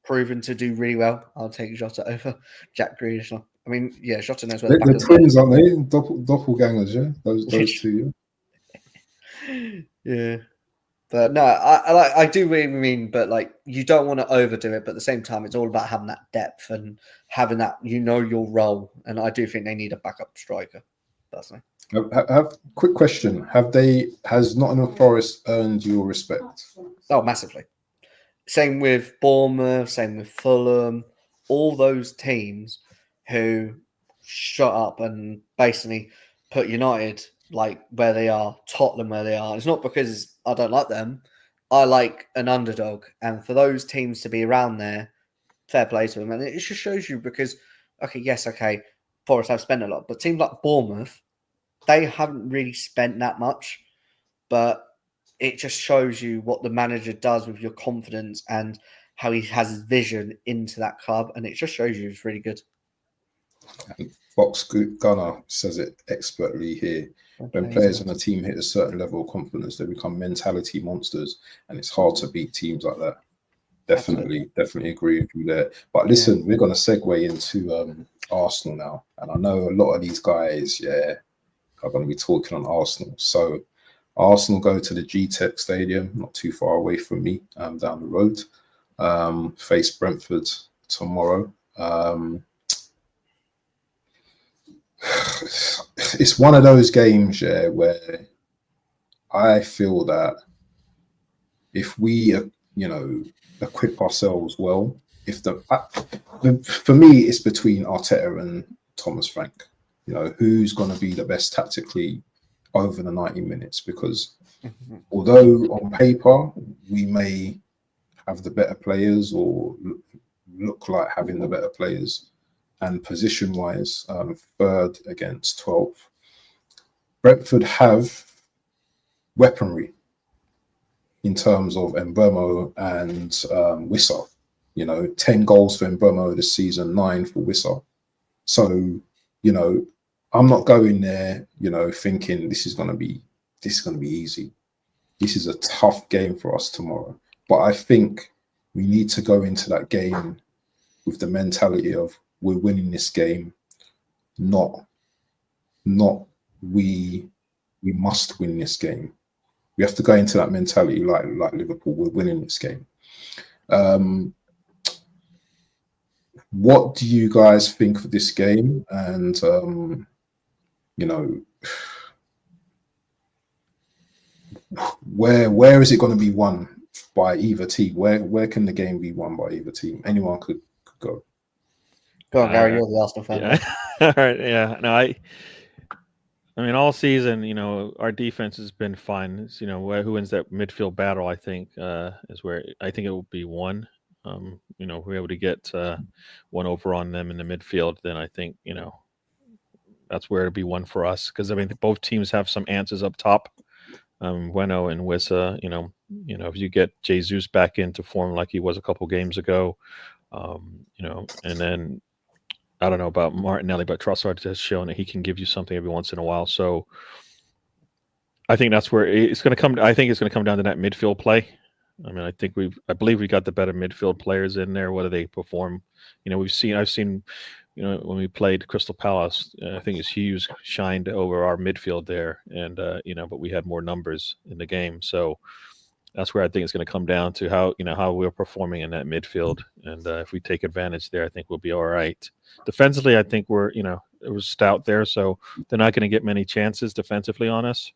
proven to do really well. I'll take Jota over Jack Grealish. I mean, yeah, Jota knows where the back they're of the twins, aren't they? Doppelgangers, yeah. Those two. Yeah. Yeah. But no, I do really mean, but like you don't want to overdo it, but at the same time, it's all about having that depth and having that your role. And I do think they need a backup striker, personally. Quick question: has Nottingham Forest earned your respect? Oh, massively. Same with Bournemouth, same with Fulham, all those teams who shut up and basically put United like where they are, Tottenham where they are. It's not because I don't like them. I like an underdog. And for those teams to be around there, fair play to them. And it just shows you because, okay, Forest have spent a lot, but teams like Bournemouth, they haven't really spent that much. But it just shows you what the manager does with your confidence and how he has his vision into that club. And it just shows you it's really good. Fox Gunner says it expertly here. When players on a team hit a certain level of confidence, they become mentality monsters, and it's hard to beat teams like that. Definitely agree with you there. But listen, we're going to segue into Arsenal now, and I know a lot of these guys, are going to be talking on Arsenal. So Arsenal go to the G-Tech Stadium, not too far away from me, down the road. Face Brentford tomorrow. It's one of those games, where I feel that if we, equip ourselves well, for me, it's between Arteta and Thomas Frank. Who's going to be the best tactically over the 90 minutes? Because although on paper we may have the better players or look like having the better players, and position-wise, third against 12th, Brentford have weaponry in terms of Mbeumo and Wissa. 10 goals for Mbeumo this season, 9 for Wissa. So, I'm not going there, thinking this is going to be easy. This is a tough game for us tomorrow. But I think we need to go into that game with the mentality of we're winning this game, not we must win this game. We have to go into that mentality like Liverpool. We're winning this game. What do you guys think of this game? And where is it going to be won by either team? Where can the game be won by either team? Anyone could go. Go on, Gary. You're the Arsenal fan. Yeah. All right. Yeah. No, I mean, all season, our defense has been fine. It's, who wins that midfield battle, I think, is where I think it will be one. If we're able to get one over on them in the midfield, then I think, that's where it'll be one for us, because I mean both teams have some answers up top. Bueno and Wissa, if you get Jesus back into form like he was a couple games ago, and then I don't know about Martinelli, but Trossard has shown that he can give you something every once in a while. So I think that's where it's going to come. I think it's going to come down to that midfield play. I mean, I believe we got the better midfield players in there. Whether they perform, I've seen, when we played Crystal Palace, I think it's Hughes shined over our midfield there, and but we had more numbers in the game. So that's where I think it's going to come down to how we're performing in that midfield, and if we take advantage there, I think we'll be all right. Defensively, I think it was stout there, so they're not going to get many chances defensively on us.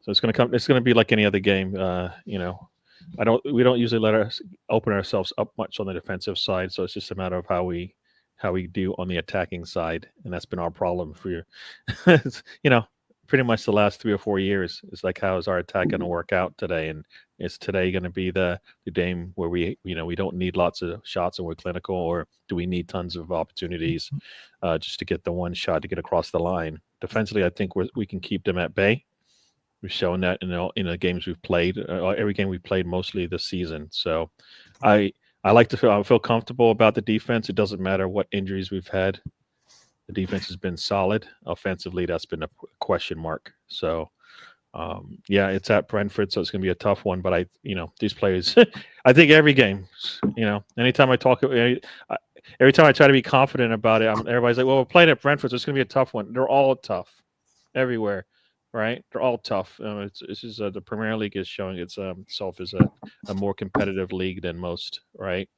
So it's going to be like any other game. We don't usually let us open ourselves up much on the defensive side, so it's just a matter of how we do on the attacking side, and that's been our problem for pretty much the last 3 or 4 years. It's like, how is our attack going to work out today? And is today going to be the game where we don't need lots of shots and we're clinical, or do we need tons of opportunities just to get the one shot to get across the line? Defensively, I think we can keep them at bay. We've shown that in the games we've played, every game we've played mostly this season. So I feel comfortable about the defense. It doesn't matter what injuries we've had. The defense has been solid. Offensively, that's been a question mark. So, it's at Brentford, so it's going to be a tough one. But these players, I think every game, anytime I talk, every time I try to be confident about it, everybody's like, well, we're playing at Brentford, so it's going to be a tough one. They're all tough everywhere. Right, they're all tough. The Premier League is showing itself as a more competitive league than most. Right,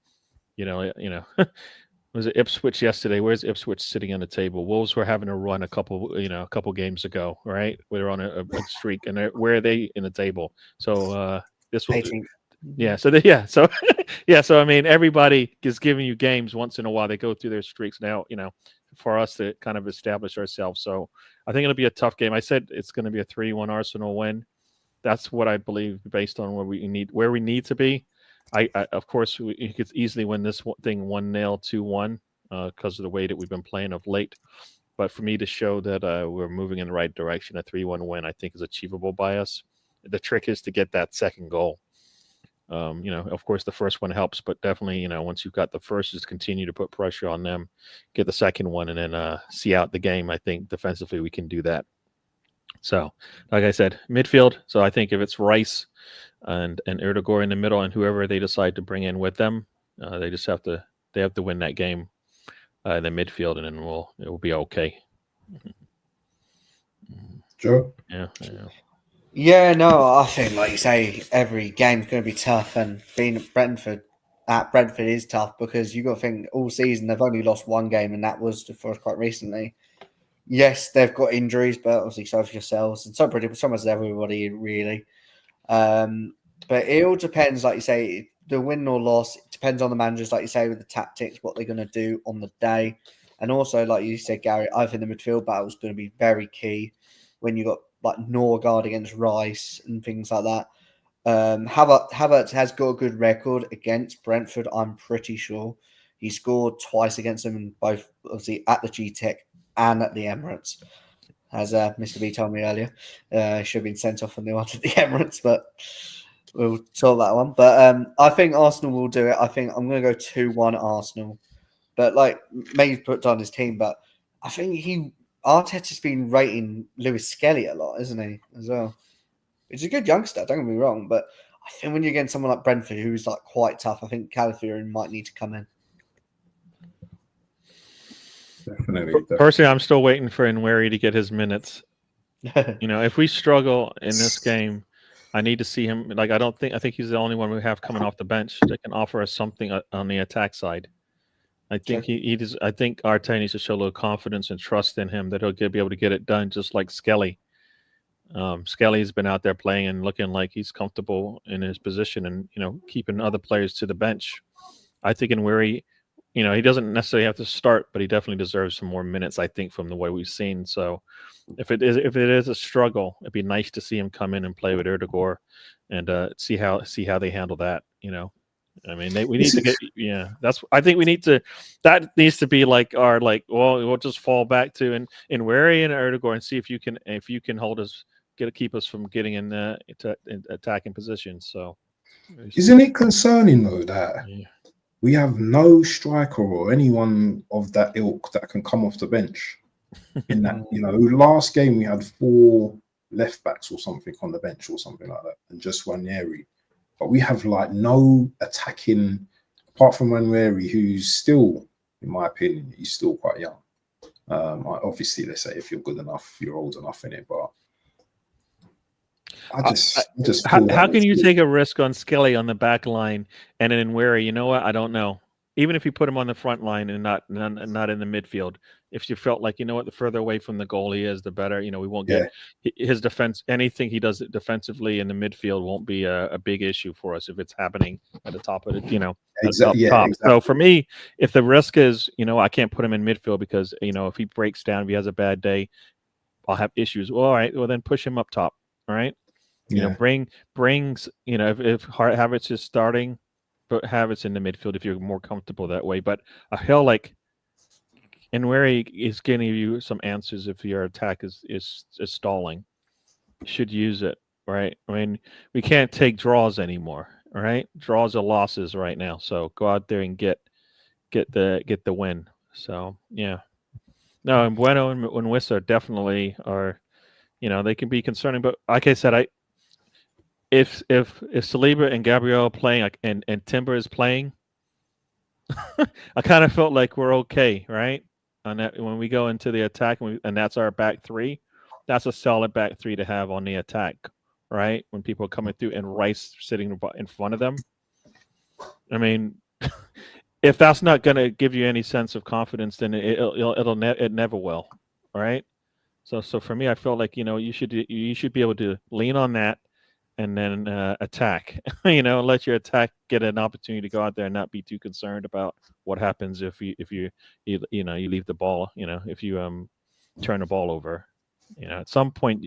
was it Ipswich yesterday? Where's Ipswich sitting on the table? Wolves were having a run a couple games ago. Right, they're on a streak, and where are they in the table? So this will. 18th. Yeah. So So I mean, everybody is giving you games once in a while. They go through their streaks now. For us to kind of establish ourselves. So I think it'll be a tough game. I said it's going to be a 3-1 Arsenal win. That's what I believe based on where we need to be. I of course, we could easily win this thing 1-0, 2-1 because of the way that we've been playing of late. But for me to show that we're moving in the right direction, a 3-1 win, I think is achievable by us. The trick is to get that second goal. Of course, the first one helps, but definitely, once you've got the first, just continue to put pressure on them, get the second one, and then see out the game. I think defensively we can do that. So, like I said, midfield. So I think if it's Rice and Erdogan in the middle, and whoever they decide to bring in with them, they have to win that game in the midfield, and then it will be okay. Joe? Yeah. Yeah, no, I think, like you say, every game's going to be tough, and being at Brentford is tough because you've got to think all season they've only lost one game, and that was for us quite recently. Yes, they've got injuries, but obviously so have yourselves, and so much everybody really. But it all depends, like you say, the win or loss. It depends on the managers, like you say, with the tactics, what they're going to do on the day, and also, like you said, Gary, I think the midfield battle is going to be very key when you got like Norgard against Rice and things like that. Havertz has got a good record against Brentford, I'm pretty sure. He scored twice against them, in both obviously at the G-Tech and at the Emirates, as Mr. B told me earlier. Should have been sent off on the one at the Emirates, but we'll sort that one. But I think Arsenal will do it. I think I'm going to go 2-1 Arsenal. But like, maybe put on his team, but I think Arteta's been rating Lewis Skelly a lot, isn't he, as well? He's a good youngster, don't get me wrong, but I think when you're getting someone like Brentford, who's like quite tough, I think Calafiori might need to come in. Definitely. Personally, I'm still waiting for Nweri to get his minutes. If we struggle in this game, I need to see him. Like, I think he's the only one we have coming off the bench that can offer us something on the attack side. I think I think Arteta needs to show a little confidence and trust in him that he'll be able to get it done, just like Skelly. Skelly's been out there playing and looking like he's comfortable in his position, and keeping other players to the bench. I think Nweri, he doesn't necessarily have to start, but he definitely deserves some more minutes, I think, from the way we've seen. So if it is a struggle, it'd be nice to see him come in and play with Erdogan and see how they handle that. I mean, we need to get. Yeah, I think we need to. That needs to be like our Well, we'll just fall back to in Wary and Erdogan and see if you can hold us, keep us from getting in attacking positions. So, Isn't it concerning though that yeah. we have no striker or anyone of that ilk that can come off the bench? In that, last game we had 4 left backs or something on the bench or something like that, and just Ranieri. But we have like no attacking apart from Ranieri, who's still, in my opinion, he's still quite young. Obviously, they say if you're good enough, you're old enough in it, but I just how can you take a risk on Skelly on the back line and then Wary? You know what? I don't know. Even if you put him on the front line and not in the midfield, if you felt like, you know what, the further away from the goal he is, the better. We won't get his defense. Anything he does defensively in the midfield won't be a big issue for us if it's happening at the top of it. Up top. Exactly. So for me, if the risk is, I can't put him in midfield because if he breaks down, if he has a bad day, I'll have issues. Well, all right, well then push him up top. All right. Brings if Havertz is starting, but Havertz in the midfield if you're more comfortable that way. But a hell like Nweri is giving you some answers if your attack is stalling. You should use it, right? I mean, we can't take draws anymore, right? Draws are losses right now. So go out there and get the win. So yeah. No, and Bueno and Wissa definitely are, they can be concerning, but like I said, if Saliba and Gabriel are playing and Timber is playing, I kind of felt like we're okay, right? On that when we go into the attack and that's our back 3, that's a solid back 3 to have on the attack, right? When people are coming through and Rice sitting in front of them. I mean, if that's not going to give you any sense of confidence, then it never will, right? So for me, I felt like you should be able to lean on that. And then attack, let your attack get an opportunity to go out there and not be too concerned about what happens if you leave the ball, if you turn the ball over, at some point,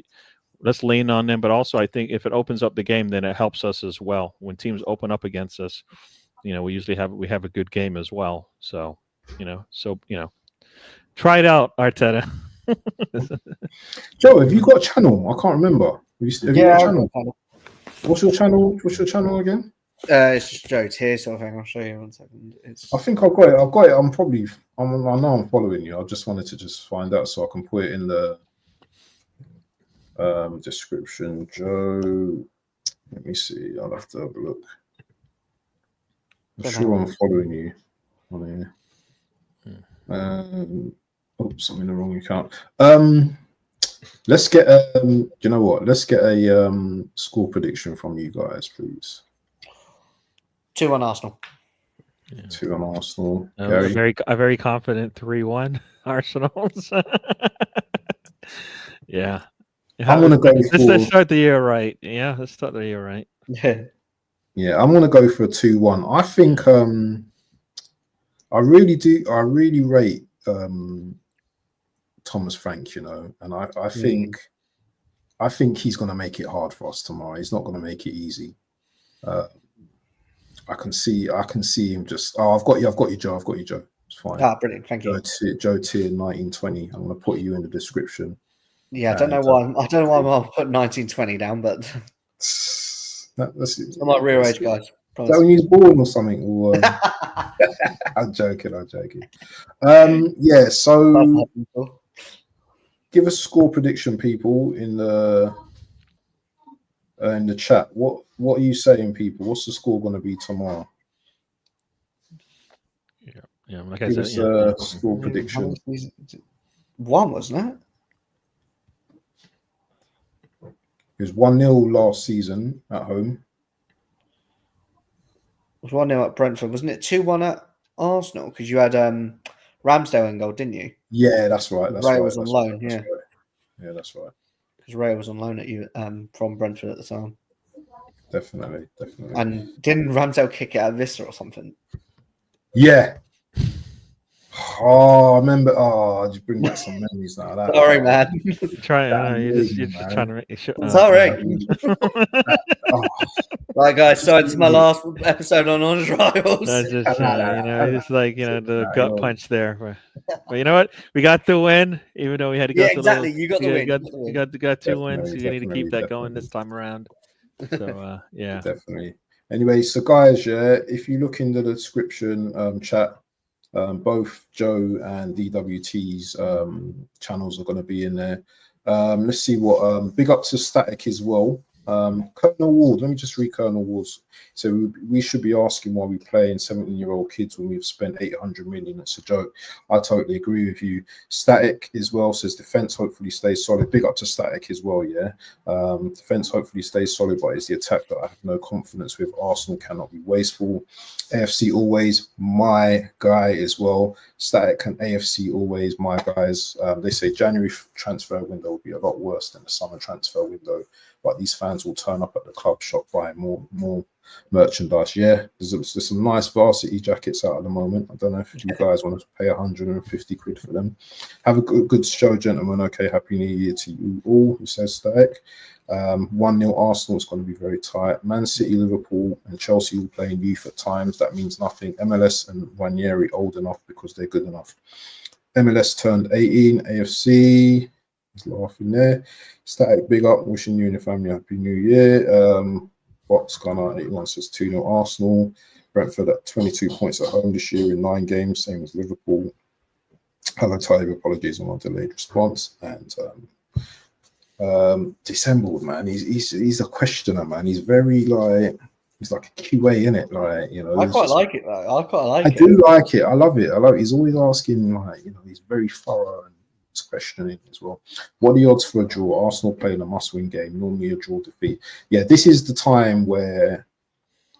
let's lean on them. But also, I think if it opens up the game, then it helps us as well. When teams open up against us, we usually have a good game as well. So, try it out, Arteta. Joe, have you got a channel? I can't remember. Have you got a channel? What's your channel again? It's just Joe Tier sort of thing. I'll show you 1 second. I think I've got it. I know I'm following you. I just wanted to find out so I can put it in the description. Joe, let me see. I'll have to have a look. I'm sure I'm following you on here. Oops, I'm in the wrong account. Let's get you know what? Let's get a score prediction from you guys, please. 2-1 Arsenal. Yeah. 2-1 Arsenal. A very confident 3-1 Arsenal. Yeah. I'm gonna go for. Let's start the year right. Yeah, let's start the year right. Yeah, I'm gonna go for a 2-1. I think I really rate Thomas Frank, and I think he's going to make it hard for us tomorrow. He's not going to make it easy. I can see him just. Oh, I've got you, Joe. It's fine. Ah, brilliant. Thank you. Joe Tier 1920. I'm going to put you in the description. Yeah, I don't know why. I don't know why I'll put 1920 down, but that's I'm like real age guys. Is that when he was born or something? Or, I'm joking. Yeah. So. Give us a score prediction, people, in the chat. What are you saying, people? What's the score going to be tomorrow? Yeah. Like Give us a score prediction. 1, wasn't it? It was 1-0 last season at home. It was 1-0 at Brentford, wasn't it? 2-1 at Arsenal because you had Ramsdale in goal, didn't you? Yeah, that's right. Ray was on loan. Yeah, that's right. Because Ray was on loan at you from Brentford at the time. Definitely. And didn't Ramsdale kick it at Vista or something? Yeah. Oh, I remember. Oh, just bring back some memories now. That, Sorry, man. You're just man. trying to make sure. Sorry. Oh, Right, guys. So it's my last episode on Honest Rivals. That's just it's like the Nah, gut punch there. But you know what? We got the win, even though we had to go Yeah, through exactly. a little. You got the win. You got 2 wins. definitely, You need to keep that going definitely. this time around. So yeah. Definitely. Anyway, so guys, yeah, if you look in the description chat, both Joe and DWT's channels are going to be in there. Let's see what big up to Static as well. Colonel Ward, let me just read Colonel Ward's. So we should be asking why we play in 17-year-old kids when we've spent 800 million. It's a joke. I totally agree with you. Static as well says defense hopefully stays solid. Big up to Static as well, yeah. Defense hopefully stays solid, but it's the attack that I have no confidence with. Arsenal cannot be wasteful. AFC always my guy as well. Static and AFC always my guys. They say January transfer window will be a lot worse than the summer transfer window, but these fans will turn up at the club shop buying more merchandise. Yeah, there's some nice varsity jackets out at the moment. I don't know if you guys want to pay 150 quid for them. Have a good show, gentlemen. Okay, happy New Year to you all, who says Static. 1-0 Arsenal is going to be very tight. Man City, Liverpool, and Chelsea will play in youth at times. That means nothing. MLS and Ranieri old enough because they're good enough. MLS turned 18. AFC is laughing there. Static, big up. Wishing you and your family a happy New Year. Box Gunner 81 says 2-0 Arsenal. Brentford at 22 points at home this year in 9 games, same as Liverpool. Hello, Tyler. Apologies on my delayed response. And Dissembled, man. He's a questioner, man. He's very he's like a QA in it, like I quite like it though. I do like it. I love it. He's always asking, he's very thorough and he's questioning as well. What are the odds for a draw? Arsenal playing a must-win game, normally a draw defeat. Yeah, this is the time where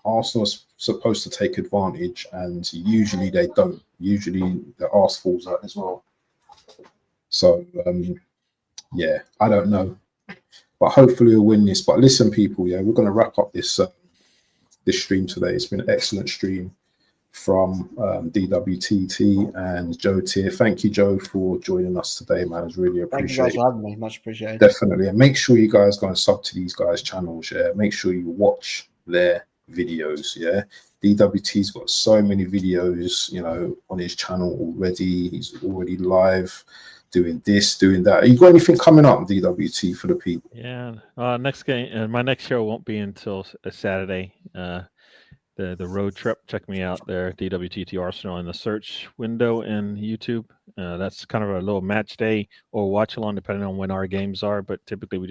Arsenal's supposed to take advantage, and usually they don't. Usually the arse falls out as well. So yeah, I don't know, but hopefully we'll win this. But listen, people, yeah, we're going to wrap up this stream today. It's been an excellent stream from DWTT and Joe Tier. Thank you, Joe, for joining us today, man. It's really appreciated. Thank you guys for having me. Much appreciated. Definitely, and make sure you guys go and sub to these guys' channels. Yeah, make sure you watch their videos. Yeah, DWT's got so many videos, on his channel already. He's already live doing this, doing that. You got anything coming up, DWT, for the people? Yeah. Next game, my next show won't be until Saturday. The road trip. Check me out there, DWTT Arsenal, in the search window in YouTube. That's kind of a little match day or watch along, depending on when our games are. But typically, we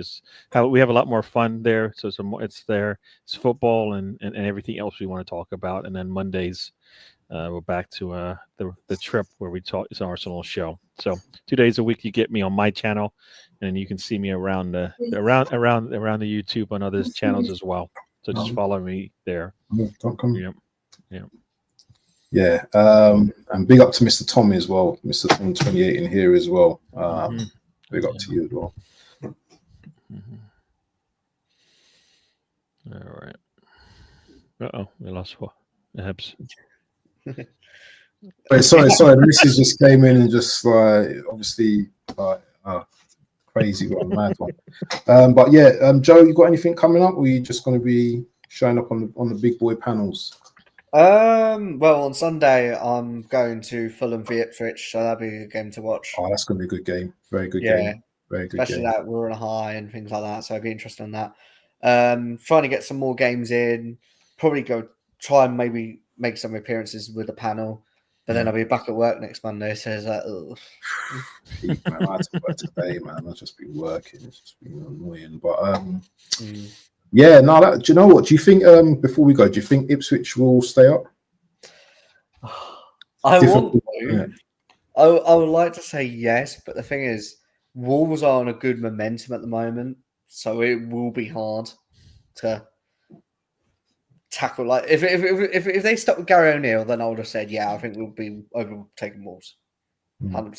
have a lot more fun there. So it's there. It's football and everything else we want to talk about. And then Mondays, we're back to the trip where we talk. It's an Arsenal show. So 2 days a week you get me on my channel, and you can see me around the YouTube on others' channels as well. So just follow me there. Yeah. And big up to Mr. Tommy as well, Mr. Tom 28 in here as well. Big up to you as well. All right. We lost what? Hebs. Wait, sorry. The missus just came in and just obviously crazy one, mad one. But yeah, Joe, you got anything coming up, or are you just going to be showing up on the big boy panels? Well, on Sunday I'm going to Fulham v Ipswich, so that'll be a good game to watch. Oh, that's going to be a good game. Very good game. Very good especially game. that we're on a high and things like that, so I'd be interested in that. Trying to get some more games in. Probably go try and maybe make some appearances with the panel, but then I'll be back at work next Monday. So it's like, man, I had to work today, man. I've just been working. It's just been annoying, but yeah. No, do you know what? Do you think before we go, do you think Ipswich will stay up? I would like to say yes, but the thing is, Wolves are on a good momentum at the moment, so it will be hard to tackle. Like if they stuck with Gary O'Neill, then I would have said, yeah, I think we'll be overtaking Wolves, 100%.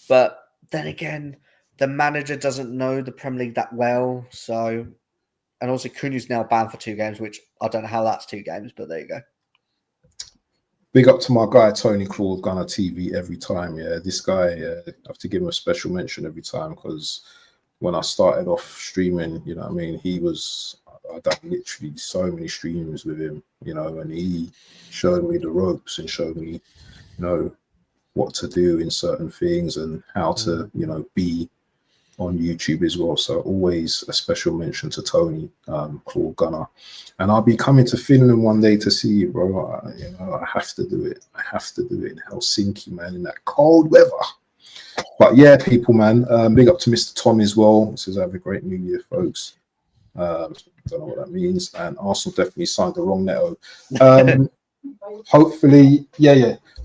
But then again, the manager doesn't know the Premier League that well, so, and also Cunha's now banned for 2 games, which I don't know how that's 2 games, but there you go. Big up to my guy Tony Claude, Gunner TV every time. Yeah, this guy, I have to give him a special mention every time because when I started off streaming, you know what I mean, I done literally so many streams with him, you know, and he showed me the ropes and showed me, you know, what to do in certain things and how to, you know, be on YouTube as well. So always a special mention to Tony, Claude Gunner. And I'll be coming to Finland one day to see you, bro. You know, I have to do it. I have to do it in Helsinki, man, in that cold weather. But yeah, people, man, big up to Mr. Tom as well. He says, have a great New Year, folks. Don't know what that means. And Arsenal definitely signed the wrong Neto. Hopefully,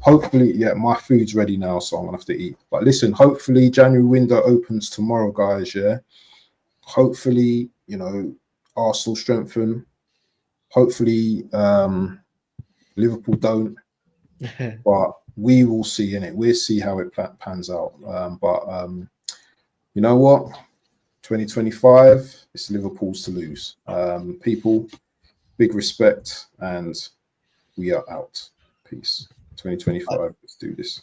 hopefully, my food's ready now, so I'm gonna have to eat. But listen, hopefully January window opens tomorrow, guys. Yeah, hopefully, you know, Arsenal strengthen. Hopefully, Liverpool don't, but we will see in it. We'll see how it pans out. But you know what? 2025, it's Liverpool's to lose. People, big respect, and we are out. Peace. 2025. Let's do this.